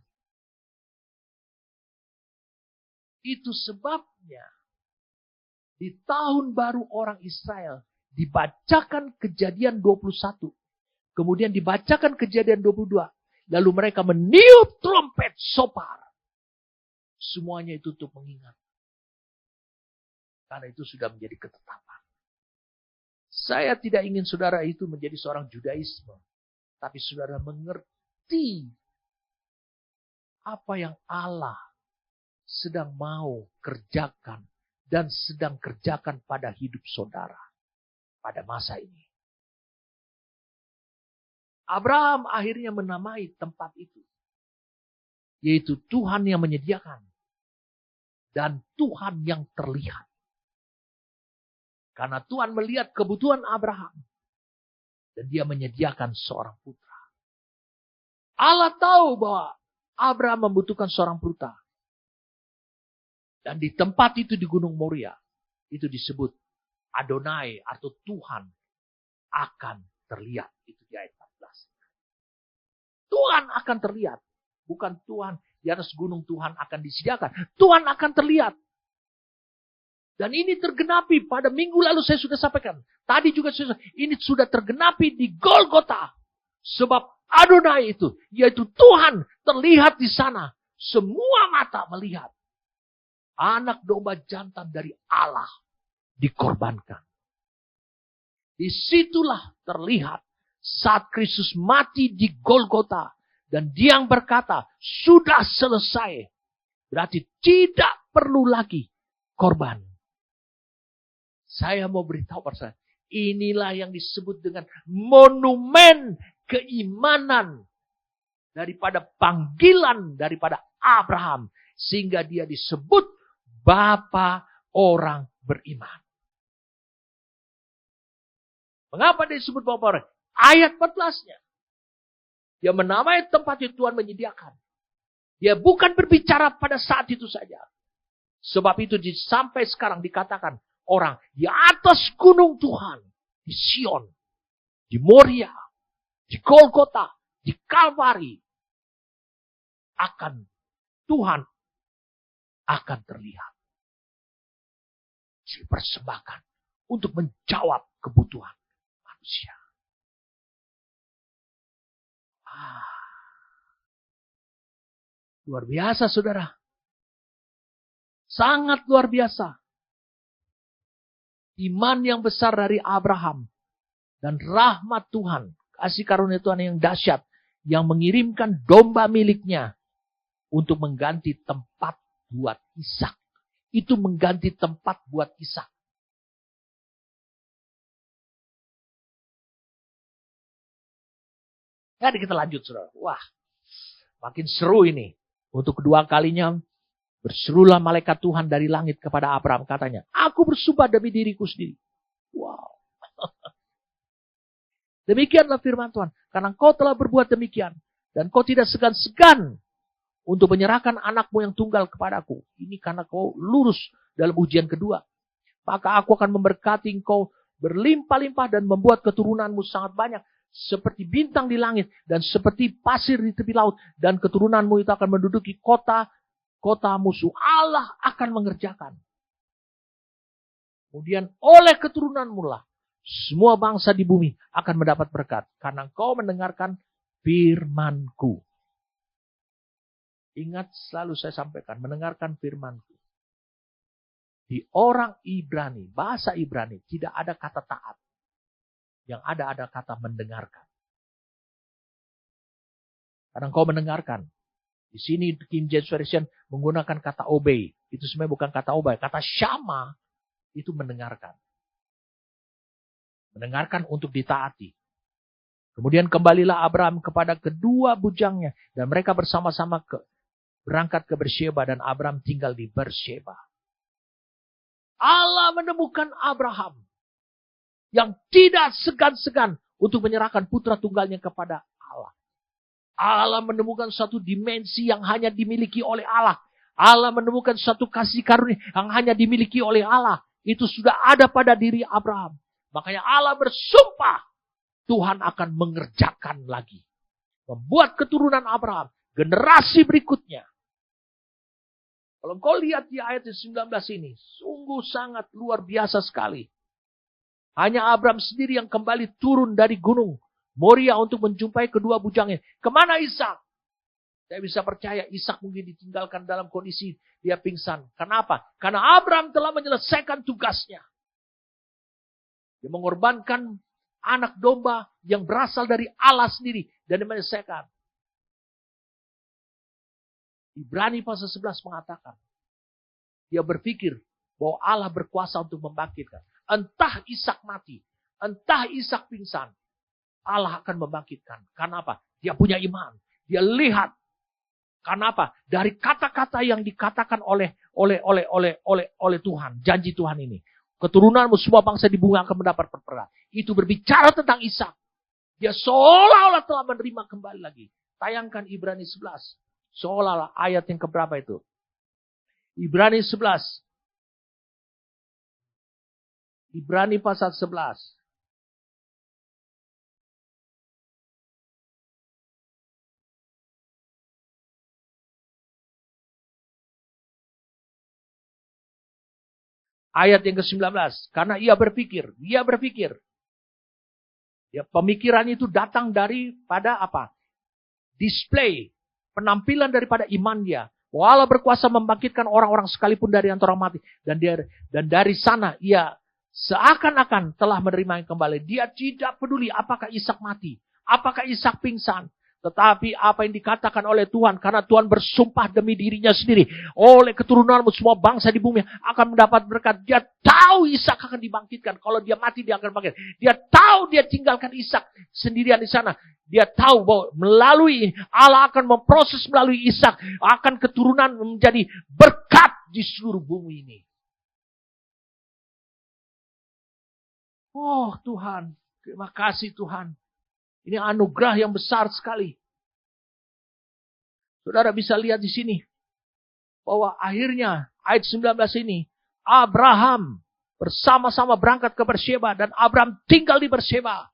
Itu sebabnya di tahun baru orang Israel dibacakan Kejadian 21. Kemudian dibacakan Kejadian 22. Lalu mereka meniup trompet sopar. Semuanya itu untuk mengingat. Karena itu sudah menjadi ketetapan. Saya tidak ingin saudara itu menjadi seorang Judaisme. Tapi saudara mengerti apa yang Allah sedang mau kerjakan. Dan sedang kerjakan pada hidup saudara. Pada masa ini. Abraham akhirnya menamai tempat itu. Yaitu Tuhan yang menyediakan. Dan Tuhan yang terlihat. Karena Tuhan melihat kebutuhan Abraham. Dan dia menyediakan seorang putra. Allah tahu bahwa Abraham membutuhkan seorang putra. Dan di tempat itu di Gunung Moria. Itu disebut Adonai atau Tuhan akan terlihat. Itu di ayat 14. Tuhan akan terlihat. Bukan Tuhan di atas gunung Tuhan akan disediakan. Tuhan akan terlihat. Dan ini tergenapi pada minggu lalu saya sudah sampaikan. Tadi juga ini sudah tergenapi di Golgota. Sebab Adonai itu, yaitu Tuhan terlihat di sana. Semua mata melihat. Anak domba jantan dari Allah dikorbankan. Disitulah terlihat saat Kristus mati di Golgota. Dan dia yang berkata, sudah selesai. Berarti tidak perlu lagi korban. Saya mau beritahu pada saya. Inilah yang disebut dengan monumen keimanan. Daripada panggilan daripada Abraham. Sehingga dia disebut Bapa orang beriman. Mengapa dia disebut Bapa orang? Ayat 14-nya. Dia menamai tempat yang Tuhan menyediakan. Dia bukan berbicara pada saat itu saja. Sebab itu sampai sekarang dikatakan orang di atas gunung Tuhan. Di Sion. Di Moria. Di Golgota. Di Kalvari. Tuhan akan terlihat. Dipersembahkan untuk menjawab kebutuhan manusia. Luar biasa, saudara. Sangat luar biasa. Iman yang besar dari Abraham. Dan rahmat Tuhan. Kasih karunia Tuhan yang dahsyat. Yang mengirimkan domba miliknya. Untuk mengganti tempat buat Ishak. Itu mengganti tempat buat Ishak. Jadi kita lanjut, saudara. Wah, makin seru ini. Untuk kedua kalinya, berserulah malaikat Tuhan dari langit kepada Abraham. Katanya, aku bersumpah demi diriku sendiri. Wow. Demikianlah firman Tuhan. Karena engkau telah berbuat demikian. Dan kau tidak segan-segan untuk menyerahkan anakmu yang tunggal kepadaku. Ini karena kau lurus dalam ujian kedua. Maka aku akan memberkati engkau berlimpah-limpah dan membuat keturunanmu sangat banyak. Seperti bintang di langit dan seperti pasir di tepi laut. Dan keturunanmu itu akan menduduki kota musuh. Allah akan mengerjakan. Kemudian oleh keturunanmu lah semua bangsa di bumi akan mendapat berkat. Karena engkau mendengarkan firmanku. Ingat selalu saya sampaikan. Mendengarkan firmanku. Di orang Ibrani, bahasa Ibrani tidak ada kata taat. Yang ada kata mendengarkan. Karena engkau mendengarkan. Di sini King James Version menggunakan kata obey. Itu sebenarnya bukan kata obey. Kata syama itu mendengarkan. Mendengarkan untuk ditaati. Kemudian kembalilah Abraham kepada kedua bujangnya. Dan mereka bersama-sama berangkat ke Bersheba. Dan Abraham tinggal di Bersheba. Allah menemukan Abraham. Yang tidak segan-segan untuk menyerahkan putra tunggalnya kepada Allah. Allah menemukan suatu dimensi yang hanya dimiliki oleh Allah. Allah menemukan suatu kasih karunia yang hanya dimiliki oleh Allah. Itu sudah ada pada diri Abraham. Makanya Allah bersumpah. Tuhan akan mengerjakan lagi. Membuat keturunan Abraham. Generasi berikutnya. Kalau kau lihat di ayat 19 ini. Sungguh sangat luar biasa sekali. Hanya Abraham sendiri yang kembali turun dari gunung Moria untuk menjumpai kedua bujangnya. Kemana Ishak? Saya bisa percaya Ishak mungkin ditinggalkan dalam kondisi dia pingsan. Kenapa? Karena Abraham telah menyelesaikan tugasnya. Dia mengorbankan anak domba yang berasal dari Allah sendiri. Dan menyelesaikan. Ibrani pasal 11 mengatakan. Dia berpikir bahwa Allah berkuasa untuk membangkitkan. Entah Ishak mati. Entah Ishak pingsan. Allah akan membangkitkan. Karena apa? Dia punya iman. Dia lihat. Karena apa? Dari kata-kata yang dikatakan oleh Tuhan. Janji Tuhan ini. Keturunanmu semua bangsa di bumi akan mendapat perpera. Itu berbicara tentang Ishak. Dia seolah-olah telah menerima kembali lagi. Tayangkan Ibrani 11. Seolah-olah ayat yang keberapa itu? Ibrani 11. Ibrani pasal 11. Ayat yang ke-19. Karena dia berpikir. Ya, pemikiran itu datang daripada apa? Display. Penampilan daripada iman dia. Allah berkuasa membangkitkan orang-orang sekalipun dari antara mati. Dan dari sana ia seakan-akan telah menerima yang kembali. Dia tidak peduli apakah Ishak mati. Apakah Ishak pingsan. Tetapi apa yang dikatakan oleh Tuhan. Karena Tuhan bersumpah demi dirinya sendiri. Oleh keturunanmu semua bangsa di bumi akan mendapat berkat. Dia tahu Ishak akan dibangkitkan. Kalau dia mati dia akan bangkit. Dia tahu dia tinggalkan Ishak sendirian di sana. Dia tahu bahwa melalui Allah akan memproses melalui Ishak. Akan keturunan menjadi berkat di seluruh bumi ini. Oh Tuhan. Terima kasih Tuhan. Ini anugerah yang besar sekali. Saudara bisa lihat di sini. Bahwa akhirnya ayat 19 ini. Abraham bersama-sama berangkat ke Bersheba. Dan Abraham tinggal di Bersheba.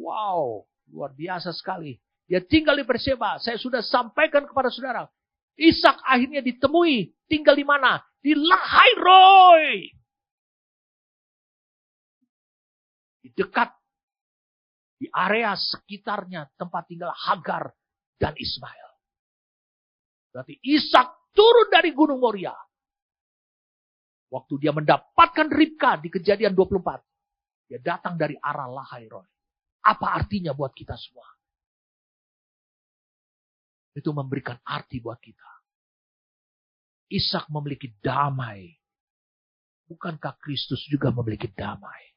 Wow. Luar biasa sekali. Dia tinggal di Bersheba. Saya sudah sampaikan kepada saudara. Ishak akhirnya ditemui. Tinggal di mana? Di Lahairoi. Di dekat. Di area sekitarnya tempat tinggal Hagar dan Ismail. Berarti Ishak turun dari Gunung Moria. Waktu dia mendapatkan Ribka di Kejadian 24. Dia datang dari arah Lahairoi. Apa artinya buat kita semua? Itu memberikan arti buat kita. Ishak memiliki damai. Bukankah Kristus juga memiliki damai?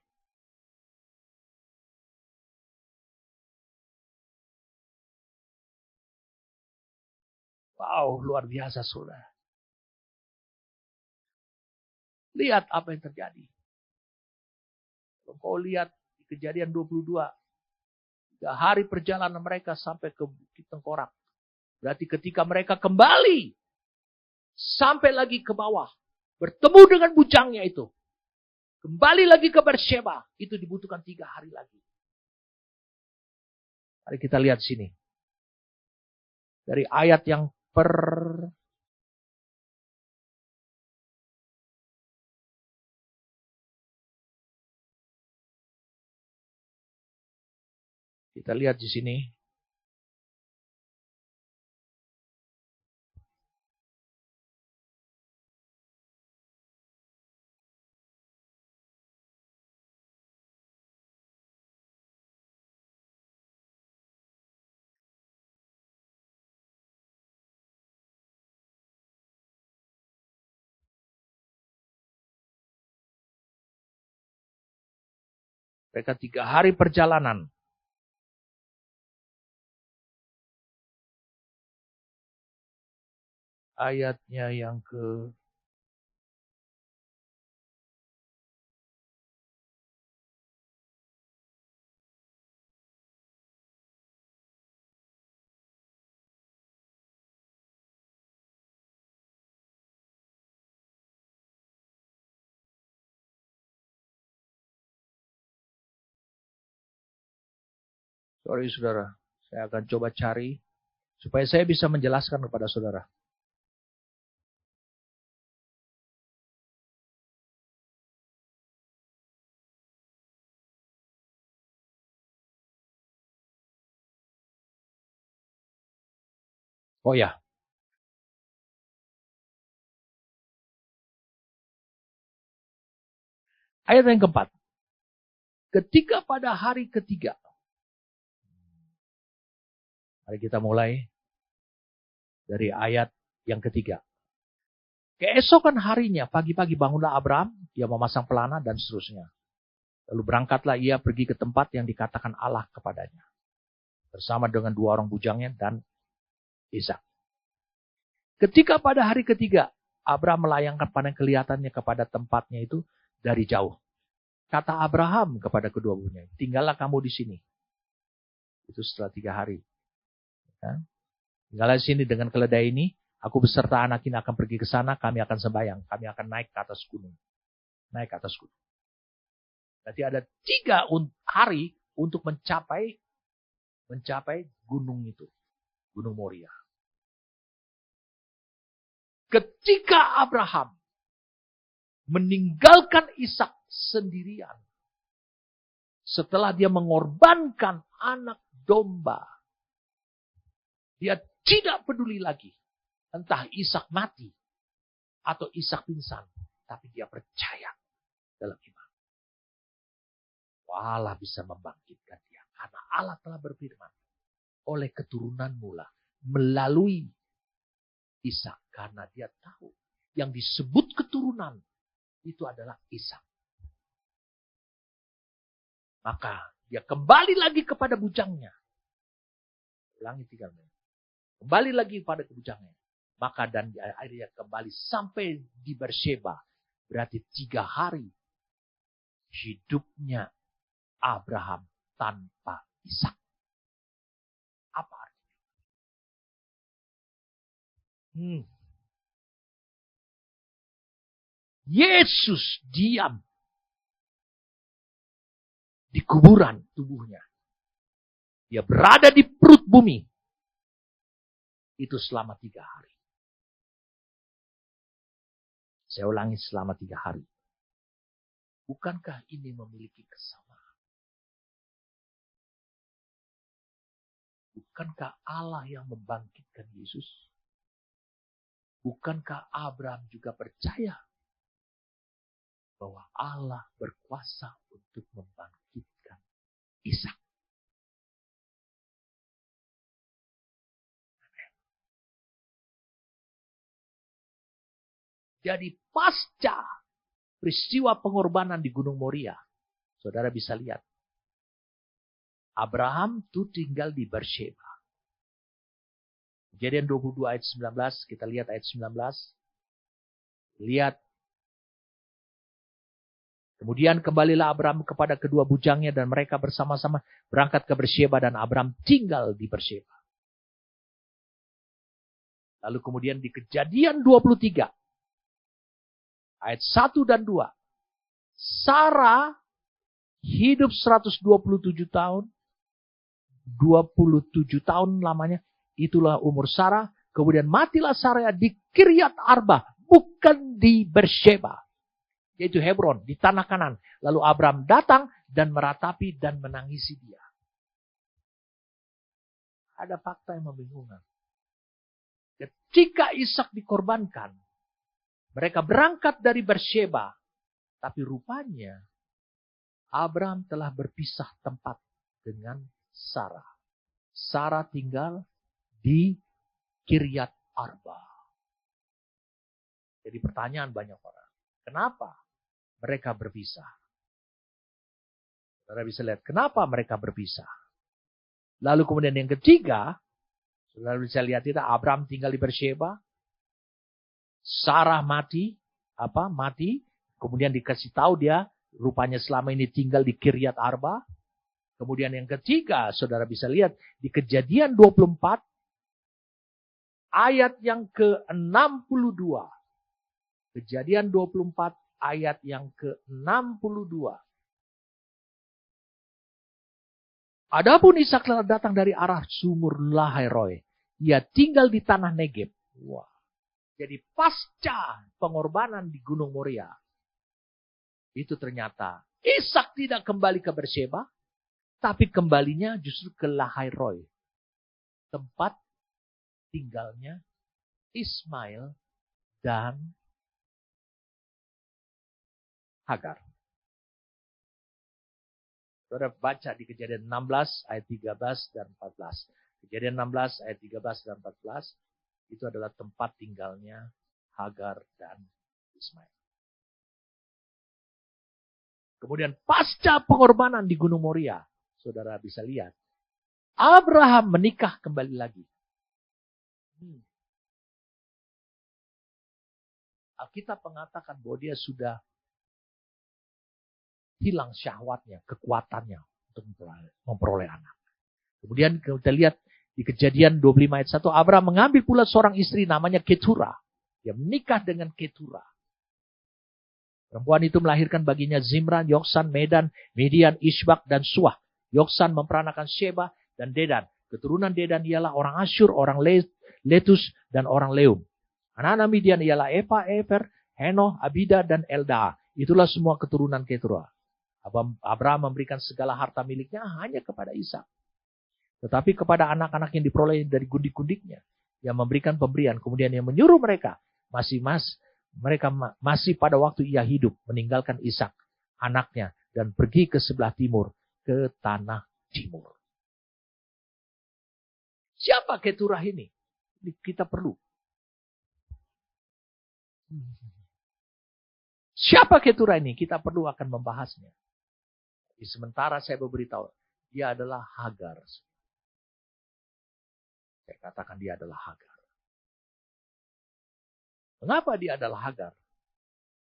Wow, luar biasa saudara. Lihat apa yang terjadi. Kalau kau lihat di Kejadian 22. 3 hari perjalanan mereka sampai ke Bukit Tengkorak. Berarti ketika mereka kembali. Sampai lagi ke bawah. Bertemu dengan bujangnya itu. Kembali lagi ke Bersheba. Itu dibutuhkan 3 hari lagi. Mari kita lihat sini. Dari ayat yang kita lihat di sini. Mereka 3 hari perjalanan. ayatnya yang ke sorry saudara, saya akan coba cari supaya saya bisa menjelaskan kepada saudara. Oh ya, ayat yang keempat. Ketika pada hari ketiga. Mari kita mulai dari ayat yang ketiga. Keesokan harinya, pagi-pagi bangunlah Abraham, dia memasang pelana dan seterusnya. Lalu berangkatlah ia pergi ke tempat yang dikatakan Allah kepadanya. Bersama dengan 2 orang bujangnya dan Ishak. Ketika pada hari ketiga, Abraham melayangkan pandang kelihatannya kepada tempatnya itu dari jauh. Kata Abraham kepada kedua bujangnya, tinggallah kamu di sini. Itu setelah 3 hari. Ya. Tinggallah di sini dengan keledai ini. Aku beserta anak ini akan pergi ke sana. Kami akan sembahyang. Kami akan naik ke atas gunung. Naik ke atas gunung. Berarti ada 3 hari untuk mencapai gunung itu. Gunung Moria. Ketika Abraham meninggalkan Ishak sendirian. Setelah dia mengorbankan anak domba. Dia tidak peduli lagi. Entah Ishak mati. Atau Ishak pingsan. Tapi dia percaya dalam iman. Allah bisa membangkitkan dia. Karena Allah telah berfirman. Oleh keturunanmu lah. Melalui Ishak. Karena dia tahu. Yang disebut keturunan. Itu adalah Ishak. Maka dia kembali lagi kepada bujangnya. Ulangi 3 menit. Kembali lagi kepada bujangnya. Maka dan akhirnya kembali sampai di Beersheba. Berarti 3 hari. Hidupnya Abraham tanpa Ishak. Apa artinya? Yesus diam di kuburan tubuhnya. Dia berada di perut bumi. Itu selama 3 hari. Saya ulangi, selama 3 hari. Bukankah ini memiliki kesamaan? Bukankah Allah yang membangkitkan Yesus? Bukankah Abraham juga percaya bahwa Allah berkuasa untuk membangkitkan Ishak? Jadi pasca peristiwa pengorbanan di Gunung Moria, saudara bisa lihat. Abraham itu tinggal di Beersheba. Kejadian 22 ayat 19, kita lihat ayat 19. Lihat. Kemudian kembalilah Abraham kepada kedua bujangnya dan mereka bersama-sama berangkat ke Beersheba dan Abraham tinggal di Beersheba. Lalu kemudian di Kejadian 23 ayat 1 dan 2. Sarah hidup 127 tahun. 27 tahun lamanya. Itulah umur Sarah. Kemudian matilah Sarah di Kiryat Arba. Bukan di Beersheba. Yaitu Hebron. Di tanah kanan. Lalu Abraham datang dan meratapi dan menangisi dia. Ada fakta yang membingungkan. Ketika Ishak dikorbankan. Mereka berangkat dari Beersheba. Tapi rupanya Abraham telah berpisah tempat dengan Sarah. Sarah tinggal di Kiryat Arba. Jadi pertanyaan banyak orang. Kenapa mereka berpisah? Saudara bisa lihat kenapa mereka berpisah. Lalu kemudian yang ketiga. Saudara bisa lihat itu Abraham tinggal di Beersheba. Sarah mati, kemudian dikasih tahu dia rupanya selama ini tinggal di Kiryat Arba. Kemudian yang ketiga, saudara bisa lihat di Kejadian 24 ayat yang ke-62. Kejadian 24 ayat yang ke-62. Adapun Ishak telah datang dari arah sumur Lahai-Roi. Ia tinggal di tanah Negeb. Wah. Jadi pasca pengorbanan di Gunung Moria, itu ternyata Ishak tidak kembali ke Beersheba, tapi kembalinya justru ke Lahai-Roi, tempat tinggalnya Ismail dan Hagar. Saudara baca di Kejadian 16 ayat 13 dan 14. Kejadian 16 ayat 13 dan 14 itu adalah tempat tinggalnya Hagar dan Ismail. Kemudian pasca pengorbanan di Gunung Moria, saudara bisa lihat Abraham menikah kembali lagi. Alkitab mengatakan bahwa dia sudah hilang syahwatnya, kekuatannya untuk memperoleh anak. Kemudian kita lihat di Kejadian 25 ayat 1, Abraham mengambil pula seorang istri namanya Ketura. Dia menikah dengan Ketura. Perempuan itu melahirkan baginya Zimran, Yoksan, Medan, Midian, Ishbak, dan Suah. Yoksan memperanakan Sheba dan Dedan. Keturunan Dedan ialah orang Asyur, orang Letus, dan orang Leum. Anak-anak Midian ialah Epa, Efer, Henoh, Abida, dan Eldaa. Itulah semua keturunan Ketura. Abraham memberikan segala harta miliknya hanya kepada Ishak. Tetapi kepada anak-anak yang diperoleh dari gundik-gundiknya, yang memberikan pemberian, kemudian yang menyuruh mereka masih pada waktu ia hidup meninggalkan Ishak, anaknya, dan pergi ke sebelah timur, ke tanah timur. Siapa Keturah ini? Kita perlu. Siapa Keturah ini? Kita perlu akan membahasnya. Sementara saya beritahu, dia adalah Hagar. Saya katakan dia adalah Hagar. Mengapa dia adalah Hagar?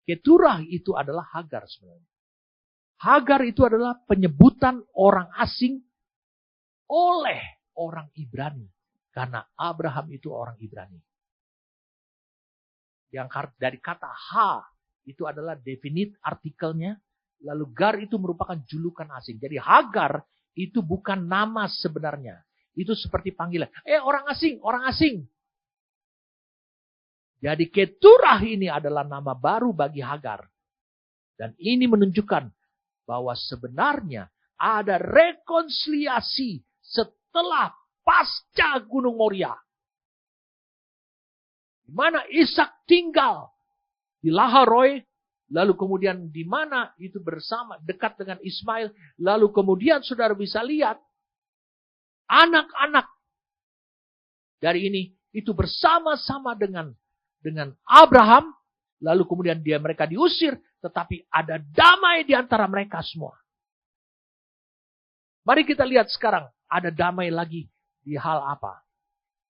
Keturah itu adalah Hagar sebenarnya. Hagar itu adalah penyebutan orang asing oleh orang Ibrani. Karena Abraham itu orang Ibrani. Yang dari kata ha itu adalah definite artikelnya. Lalu gar itu merupakan julukan asing. Jadi Hagar itu bukan nama sebenarnya. Itu seperti panggilan. Orang asing, orang asing. Jadi Keturah ini adalah nama baru bagi Hagar. Dan ini menunjukkan bahwa sebenarnya ada rekonsiliasi setelah pasca Gunung Moria. Di mana Ishak tinggal di Lahai-Roi. Lalu kemudian di mana itu bersama dekat dengan Ismail. Lalu kemudian saudara bisa lihat anak-anak dari ini itu bersama-sama dengan Abraham. Lalu kemudian mereka diusir, tetapi ada damai di antara mereka semua. Mari kita lihat sekarang ada damai lagi di hal apa?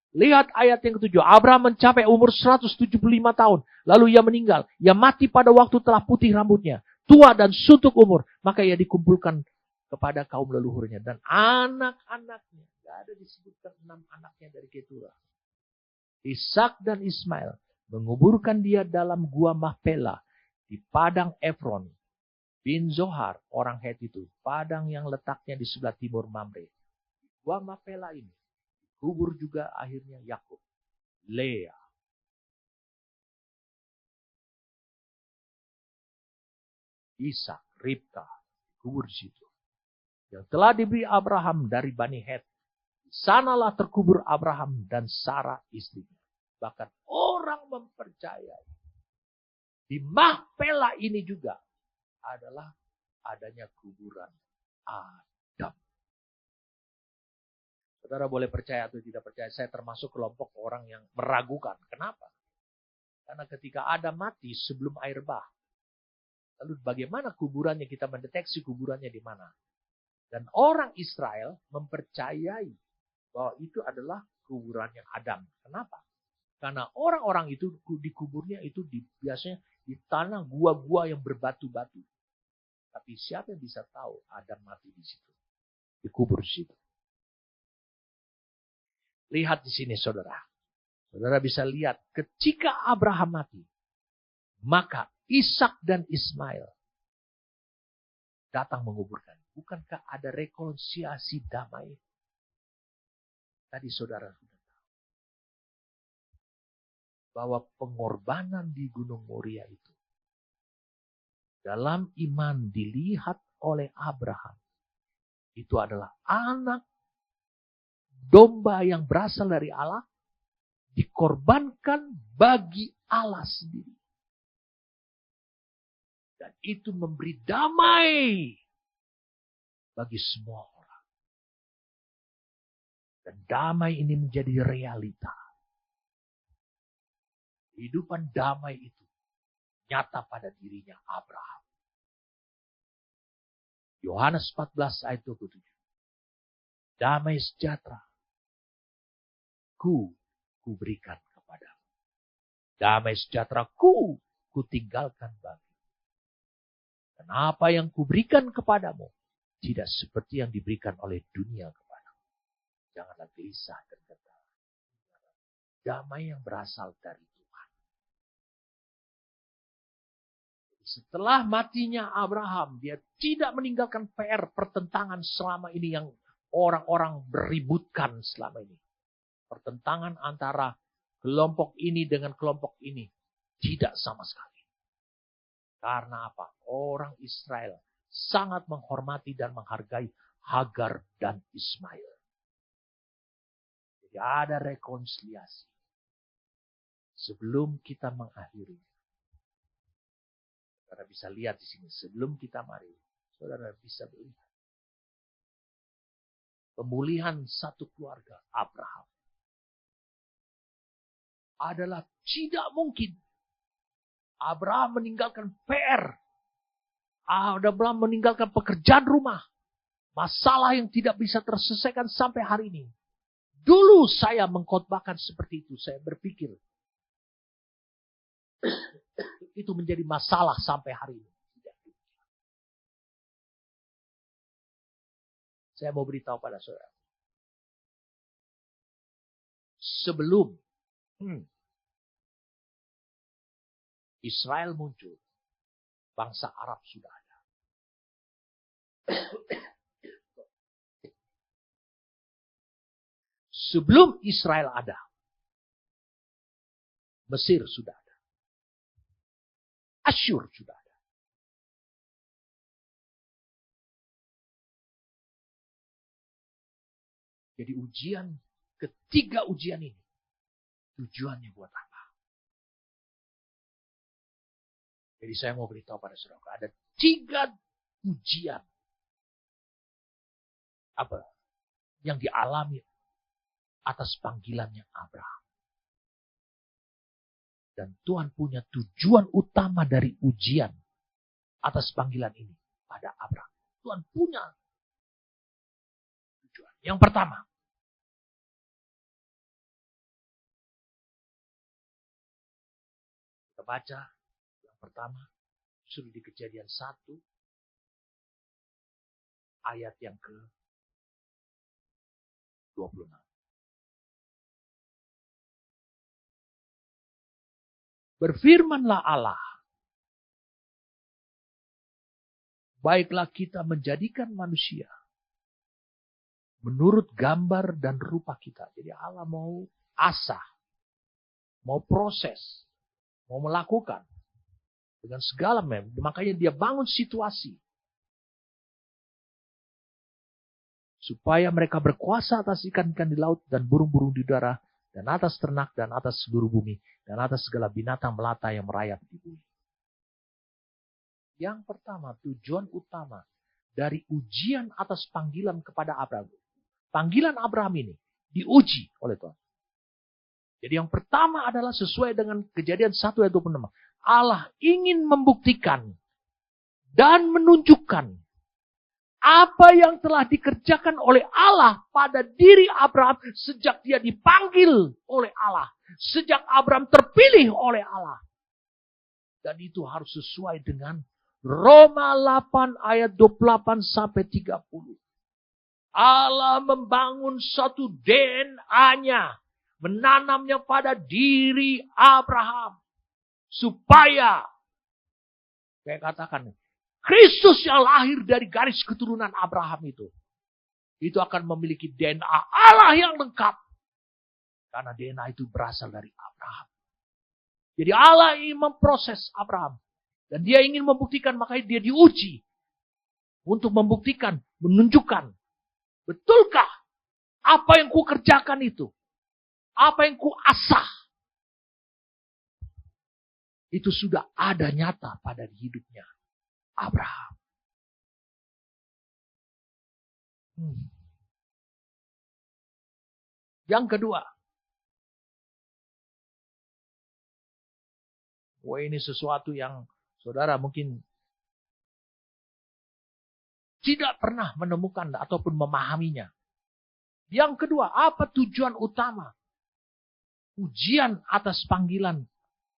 Lihat ayat yang ke-7. Abraham mencapai umur 175 tahun. Lalu ia meninggal. Ia mati pada waktu telah putih rambutnya. Tua dan suntuk umur. Maka ia dikumpulkan kepada kaum leluhurnya. Dan anak-anaknya. Tidak ada disebutkan 6 anaknya dari Keturah. Ishak dan Ismail menguburkan dia dalam gua Mahpela. Di padang Efron. Bin Zohar, orang Het itu. Padang yang letaknya di sebelah timur Mamre. Gua Mahpela ini. Kubur juga akhirnya Yakub, Lea. Ishak, Ribka, kubur di situ. Yang telah diberi Abraham dari Bani Het. Sanalah terkubur Abraham dan Sarah istrinya. Bahkan orang mempercayai. Di Mahpela ini juga adalah adanya kuburan Adam. Saudara boleh percaya atau tidak percaya, saya termasuk kelompok orang yang meragukan. Kenapa? Karena ketika Adam mati sebelum air bah, lalu bagaimana kuburannya, kita mendeteksi kuburannya di mana? Dan orang Israel mempercayai bahwa itu adalah kuburannya Adam. Kenapa? Karena orang-orang itu dikuburnya itu biasanya di tanah gua-gua yang berbatu-batu. Tapi siapa yang bisa tahu Adam mati di situ? Dikubur di situ. Lihat di sini saudara. Saudara bisa lihat ketika Abraham mati, maka Ishak dan Ismail datang menguburkan. Bukankah ada rekonsiliasi damai? Tadi saudara sudah tahu bahwa pengorbanan di Gunung Moria itu dalam iman dilihat oleh Abraham itu adalah anak domba yang berasal dari Allah dikorbankan bagi Allah sendiri. Dan itu memberi damai bagi semua orang. Dan damai ini menjadi realita. Kehidupan damai itu nyata pada dirinya Abraham. Yohanes 14 ayat 27. Damai sejahtera ku berikan kepadamu. Damai sejahtera ku tinggalkan bagi. Dan apa yang kuberikan kepadamu tidak seperti yang diberikan oleh dunia kepadamu. Janganlah gelisah dan gentar. Damai yang berasal dari Tuhan. Setelah matinya Abraham, dia tidak meninggalkan PR pertentangan selama ini yang orang-orang beributkan selama ini. Pertentangan antara kelompok ini dengan kelompok ini. Tidak sama sekali. Karena apa? Orang Israel sangat menghormati dan menghargai Hagar dan Ismail. Jadi ada rekonsiliasi. Sebelum kita mengakhiri. Saudara bisa lihat di sini. Sebelum kita mari. Saudara bisa melihat. Pemulihan satu keluarga Abraham. Adalah tidak mungkin. Abraham meninggalkan PR. Abraham meninggalkan pekerjaan rumah. Masalah yang tidak bisa terselesaikan sampai hari ini. Dulu saya mengkhotbahkan seperti itu. Saya berpikir. Itu menjadi masalah sampai hari ini. Saya mau beritahu pada saudara. Sebelum Israel muncul, bangsa Arab sudah ada. Sebelum Israel ada, Mesir sudah ada. Asyur sudah ada. Jadi ketiga ujian ini, tujuannya buat apa? Jadi saya mau beritahu pada saudara, ada 3 ujian yang dialami atas panggilannya Abraham. Dan Tuhan punya tujuan utama dari ujian atas panggilan ini pada Abraham. Tuhan punya tujuan. Yang pertama, kita baca. Pertama, sudah di Kejadian 1, ayat yang ke-26. Berfirmanlah Allah, baiklah kita menjadikan manusia menurut gambar dan rupa kita. Jadi Allah mau asah, mau proses, mau melakukan. Dengan segala makanya dia bangun situasi. Supaya mereka berkuasa atas ikan-ikan di laut dan burung-burung di udara. Dan atas ternak dan atas seluruh bumi. Dan atas segala binatang melata yang merayap di bumi. Yang pertama, tujuan utama dari ujian atas panggilan kepada Abraham. Panggilan Abraham ini diuji oleh Tuhan. Jadi yang pertama adalah sesuai dengan Kejadian 1 ayat 26. Allah ingin membuktikan dan menunjukkan apa yang telah dikerjakan oleh Allah pada diri Abraham sejak dia dipanggil oleh Allah. Sejak Abraham terpilih oleh Allah. Dan itu harus sesuai dengan Roma 8 ayat 28 sampai 30. Allah membangun satu DNA, menanamnya pada diri Abraham. Supaya, saya katakan, Kristus yang lahir dari garis keturunan Abraham itu akan memiliki DNA Allah yang lengkap. Karena DNA itu berasal dari Abraham. Jadi Allah ingin memproses Abraham. Dan dia ingin membuktikan, makanya dia diuji. Untuk membuktikan, menunjukkan. Betulkah apa yang ku kerjakan itu? Apa yang ku asah? Itu sudah ada nyata pada hidupnya Abraham. Yang kedua. Wah, ini sesuatu yang saudara mungkin tidak pernah menemukan ataupun memahaminya. Yang kedua, apa tujuan utama ujian atas panggilan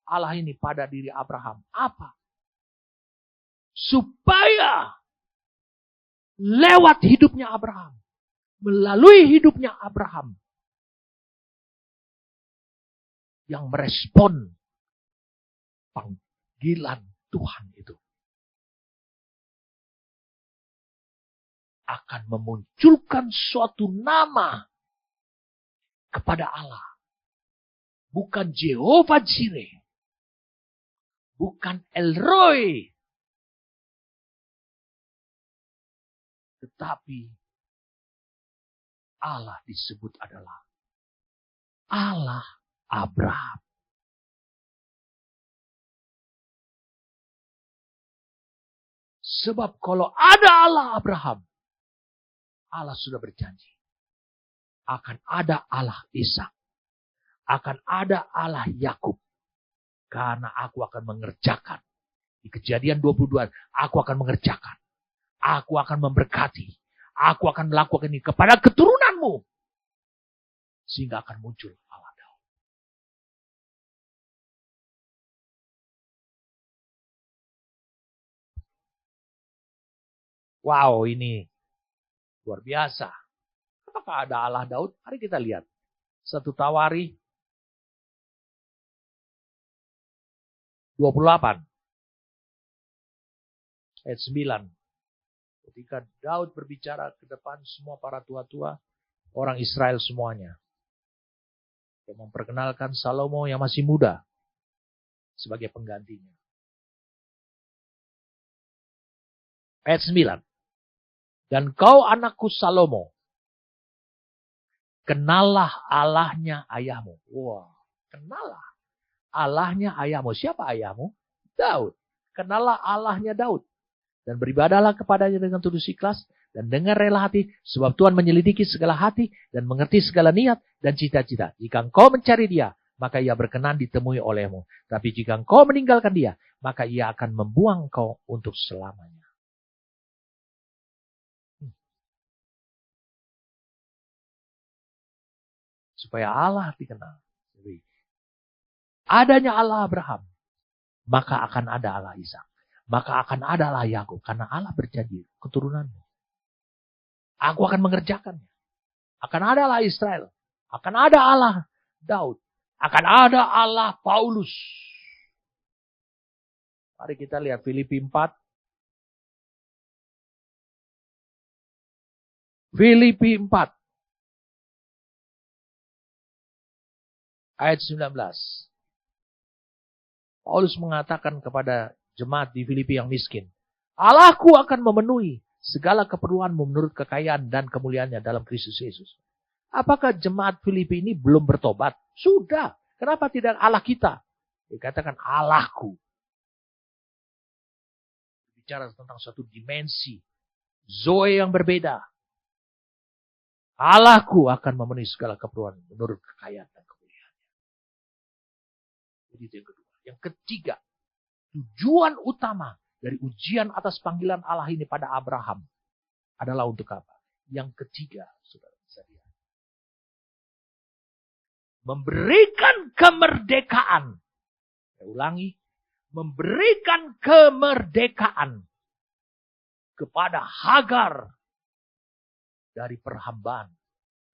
Allah ini pada diri Abraham? Apa? Supaya lewat hidupnya Abraham, melalui hidupnya Abraham, yang merespon panggilan Tuhan itu akan memunculkan suatu nama kepada Allah. Bukan Jehovah Jireh. Bukan El Roi. Tetapi Allah disebut adalah Allah Abraham. Sebab kalau ada Allah Abraham, Allah sudah berjanji. Akan ada Allah Ishak. Akan ada Allah Yakub. Karena aku akan mengerjakan. Di Kejadian 22, aku akan mengerjakan. Aku akan memberkati. Aku akan melakukan ini kepada keturunanmu. Sehingga akan muncul Allah Daud. Wow, ini luar biasa. Apakah ada Allah Daud? Mari kita lihat. 1 Tawari 28. Ayat 9. Ketika Daud berbicara ke depan semua para tua-tua, orang Israel semuanya. Dia memperkenalkan Salomo yang masih muda sebagai penggantinya. Ayat 9. Dan kau anakku Salomo, kenallah Allahnya ayahmu. Wah, kenallah Allahnya ayahmu. Siapa ayahmu? Daud. Kenallah Allahnya Daud. Dan beribadahlah kepadanya dengan tulus ikhlas dan dengan rela hati. Sebab Tuhan menyelidiki segala hati dan mengerti segala niat dan cita-cita. Jika engkau mencari dia, maka ia berkenan ditemui olehmu. Tapi jika engkau meninggalkan dia, maka ia akan membuang engkau untuk selamanya. Supaya Allah dikenal. Adanya Allah Abraham, maka akan ada Allah Ishak. Maka akan ada Allah Yakub. Karena Allah berjanji keturunanmu. Aku akan mengerjakannya. Akan ada Allah Israel. Akan ada Allah Daud. Akan ada Allah Paulus. Mari kita lihat Filipi 4. Filipi 4. Ayat 19. Paulus mengatakan kepada jemaat di Filipi yang miskin. Allahku akan memenuhi segala keperluanmu menurut kekayaan dan kemuliaannya dalam Kristus Yesus. Apakah jemaat Filipi ini belum bertobat? Sudah. Kenapa tidak Allah kita? Dikatakan Allahku. Bicara tentang suatu dimensi. Zoe yang berbeda. Allahku akan memenuhi segala keperluan menurut kekayaan dan kemuliaan. Jadi itu yang kedua. Yang ketiga, tujuan utama dari ujian atas panggilan Allah ini pada Abraham adalah untuk apa? Yang ketiga, saudara bisa lihat. Memberikan kemerdekaan. Saya ulangi. Memberikan kemerdekaan kepada Hagar dari perhambaan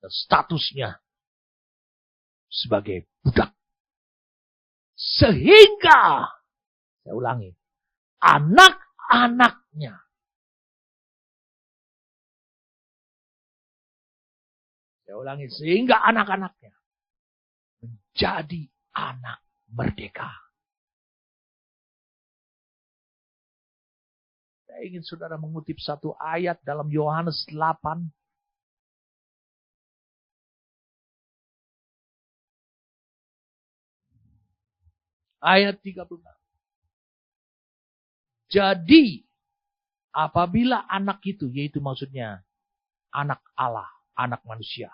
dan statusnya sebagai budak. Sehingga, saya ulangi, anak-anaknya. Saya ulangi, sehingga anak-anaknya menjadi anak merdeka. Saya ingin saudara mengutip satu ayat dalam Yohanes 8. Ayat 36. Jadi, apabila anak itu, yaitu maksudnya anak Allah, anak manusia,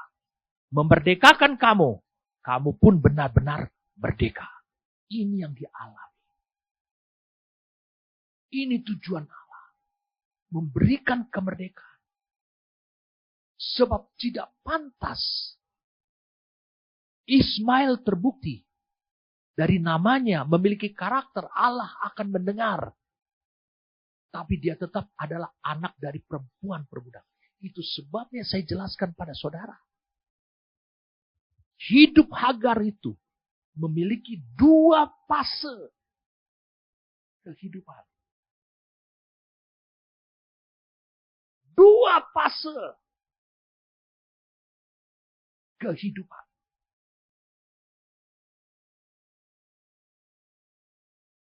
memerdekakan kamu, kamu pun benar-benar merdeka. Ini yang dialami. Ini tujuan Allah. Memberikan kemerdekaan. Sebab tidak pantas Ismail terbukti dari namanya memiliki karakter Allah akan mendengar. Tapi dia tetap adalah anak dari perempuan perbudak. Itu sebabnya saya jelaskan pada saudara. Hidup Hagar itu memiliki dua fase kehidupan. Dua fase kehidupan.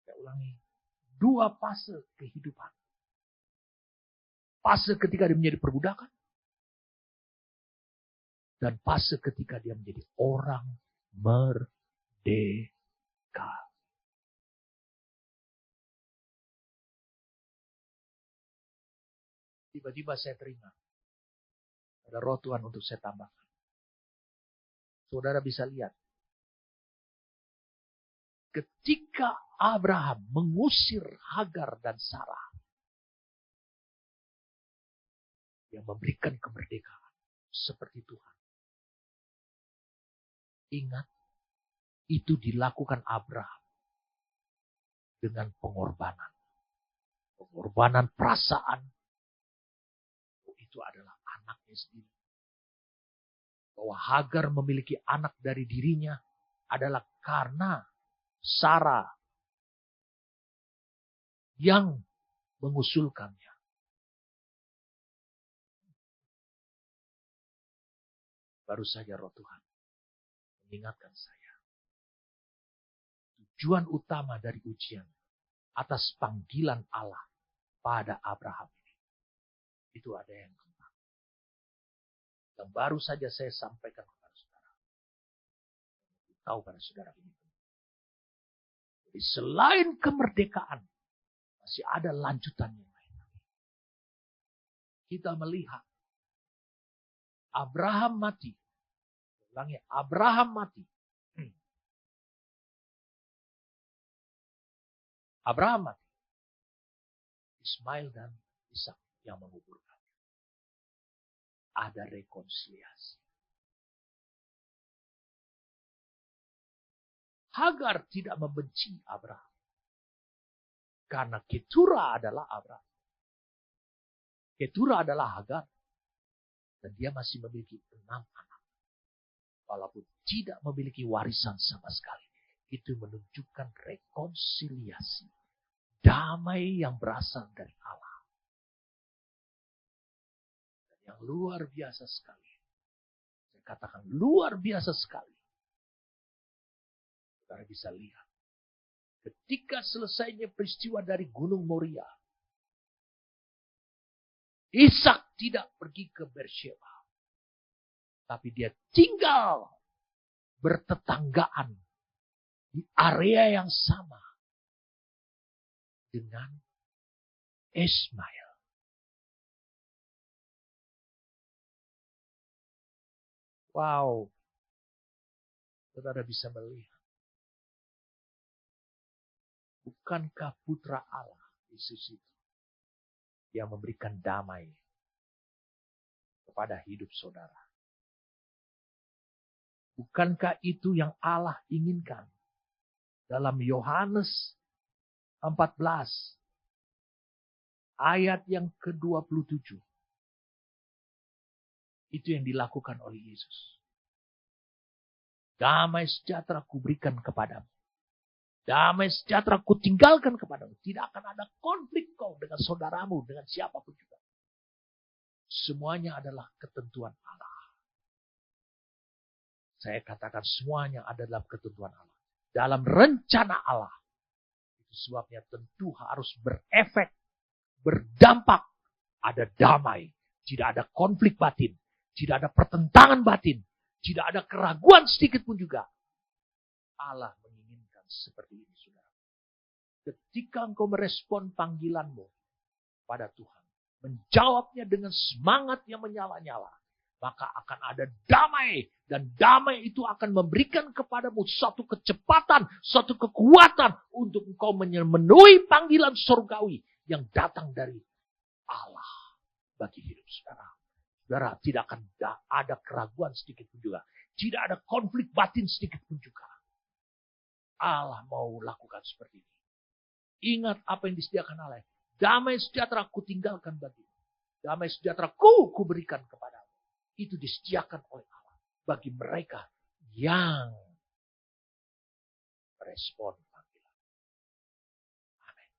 Saya ulangi. Dua fase kehidupan. Fase ketika dia menjadi perbudakan. Dan fase ketika dia menjadi orang merdeka. Tiba-tiba saya teringat. Ada roh Tuhan untuk saya tambahkan. Saudara bisa lihat. Ketika Abraham mengusir Hagar dan Sarah. Yang memberikan kemerdekaan. Seperti Tuhan. Ingat. Itu dilakukan Abraham. Dengan pengorbanan. Pengorbanan perasaan. Itu adalah anaknya sendiri. Bahwa Hagar memiliki anak dari dirinya adalah karena Sarah yang mengusulkannya. Baru saja roh Tuhan mengingatkan saya. Tujuan utama dari ujian atas panggilan Allah pada Abraham ini. Itu ada yang kentang. Yang baru saja saya sampaikan kepada saudara. Tahu pada saudara ini. Jadi selain kemerdekaan, masih ada lanjutan yang lain. Kita melihat Abraham mati. Ulangi, Abraham mati. Abraham mati. Ismail dan Ishak yang menguburkan. Ada rekonsiliasi. Hagar tidak membenci Abraham. Karena Keturah adalah Abraham. Keturah adalah Hagar. Dan dia masih memiliki 6 anak. Walaupun tidak memiliki warisan sama sekali. Itu menunjukkan rekonsiliasi. Damai yang berasal dari Allah. Yang luar biasa sekali. Saya katakan luar biasa sekali. Saudara bisa lihat. Ketika selesainya peristiwa dari Gunung Moria. Ishak tidak pergi ke Beersheba. Tapi dia tinggal bertetanggaan di area yang sama dengan Ismail. Wow. Saudara bisa melihat. Bukankah putra Allah Yesus itu yang memberikan damai kepada hidup saudara? Bukankah itu yang Allah inginkan? Dalam Yohanes 14 ayat yang ke-27. Itu yang dilakukan oleh Yesus. Damai sejahtera kuberikan kepadamu. Damai sejahtera kutinggalkan kepadamu. Tidak akan ada konflik kau dengan saudaramu, dengan siapapun juga. Semuanya adalah ketentuan Allah. Saya katakan semuanya adalah ketentuan Allah. Dalam rencana Allah. Itu sebabnya tentu harus berefek, berdampak, ada damai. Tidak ada konflik batin. Tidak ada pertentangan batin. Tidak ada keraguan sedikit pun juga. Allah menginginkan seperti ini, saudara. Ketika engkau merespon panggilanmu pada Tuhan, menjawabnya dengan semangat yang menyala-nyala, maka akan ada damai. Dan damai itu akan memberikan kepadamu suatu kecepatan, suatu kekuatan untuk engkau memenuhi panggilan surgawi yang datang dari Allah bagi hidup saudara. Saudara, tidak akan ada keraguan sedikit pun juga. Tidak ada konflik batin sedikit pun juga. Allah mau lakukan seperti ini. Ingat apa yang disediakan Allah. Damai sejahtera ku tinggalkan bagimu. Damai sejahtera ku berikan kepadamu. Itu disediakan oleh Allah. Bagi mereka yang merespon panggilan. Amin.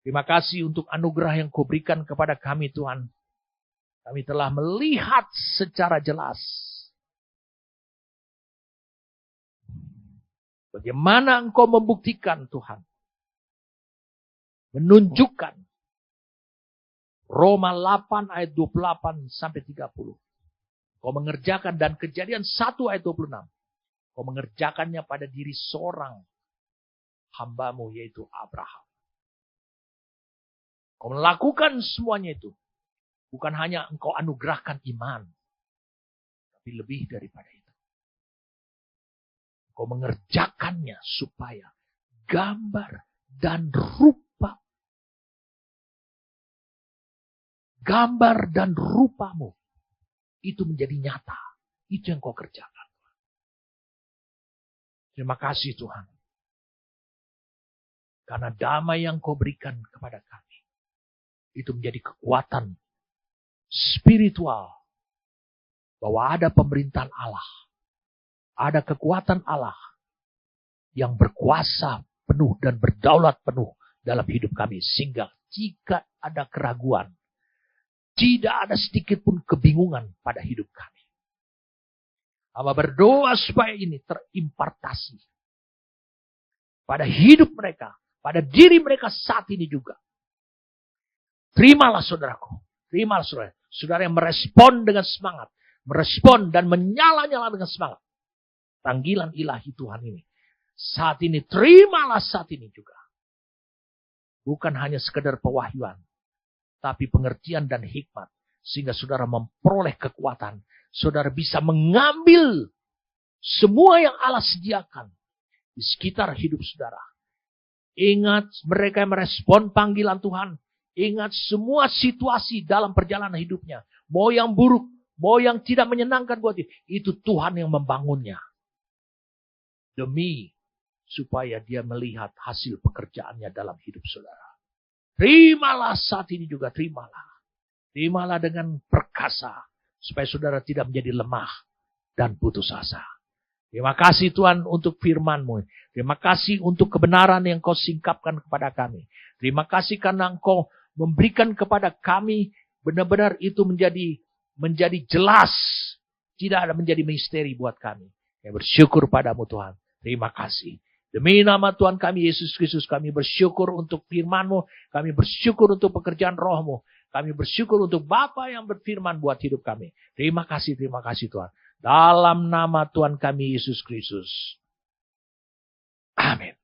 Terima kasih untuk anugerah yang kau berikan kepada kami, Tuhan. Kami telah melihat secara jelas bagaimana Engkau membuktikan, Tuhan. Menunjukkan Roma 8 ayat 28 sampai 30. Kau mengerjakan, dan Kejadian 1 ayat 26. Kau mengerjakannya pada diri seorang hambamu, yaitu Abraham. Kau melakukan semuanya itu. Bukan hanya engkau anugerahkan iman. Tapi lebih daripada itu. Kau mengerjakannya supaya gambar dan rupamu itu menjadi nyata. Itu yang kau kerjakan. Terima kasih Tuhan. Karena damai yang kau berikan kepada kami. Itu menjadi kekuatan spiritual. Bahwa ada pemerintahan Allah. Ada kekuatan Allah. Yang berkuasa penuh dan berdaulat penuh dalam hidup kami. Sehingga jika ada keraguan. Tidak ada sedikit pun kebingungan pada hidup kami. Hamba berdoa supaya ini terimpartasi. Pada hidup mereka. Pada diri mereka saat ini juga. Terimalah saudaraku. Terimalah saudara. Saudara yang merespon dengan semangat. Merespon dan menyala-nyala dengan semangat. Panggilan ilahi Tuhan ini. Saat ini, terimalah saat ini juga. Bukan hanya sekedar pewahyuan. Tapi pengertian dan hikmat. Sehingga saudara memperoleh kekuatan. Saudara bisa mengambil semua yang Allah sediakan. Di sekitar hidup saudara. Ingat mereka yang merespon panggilan Tuhan. Ingat semua situasi dalam perjalanan hidupnya. Mau yang buruk. Mau yang tidak menyenangkan buat dia. Itu Tuhan yang membangunnya. Demi supaya dia melihat hasil pekerjaannya dalam hidup saudara. Terimalah saat ini juga, terimalah. Terimalah dengan perkasa. Supaya saudara tidak menjadi lemah dan putus asa. Terima kasih Tuhan untuk firman-Mu. Terima kasih untuk kebenaran yang Kau singkapkan kepada kami. Terima kasih karena Engkau memberikan kepada kami benar-benar itu menjadi jelas. Tidak ada menjadi misteri buat kami. Yang bersyukur padamu Tuhan. Terima kasih. Demi nama Tuhan kami Yesus Kristus, kami bersyukur untuk firman-Mu. Kami bersyukur untuk pekerjaan roh-Mu. Kami bersyukur untuk Bapa yang berfirman buat hidup kami. Terima kasih Tuhan. Dalam nama Tuhan kami Yesus Kristus. Amin.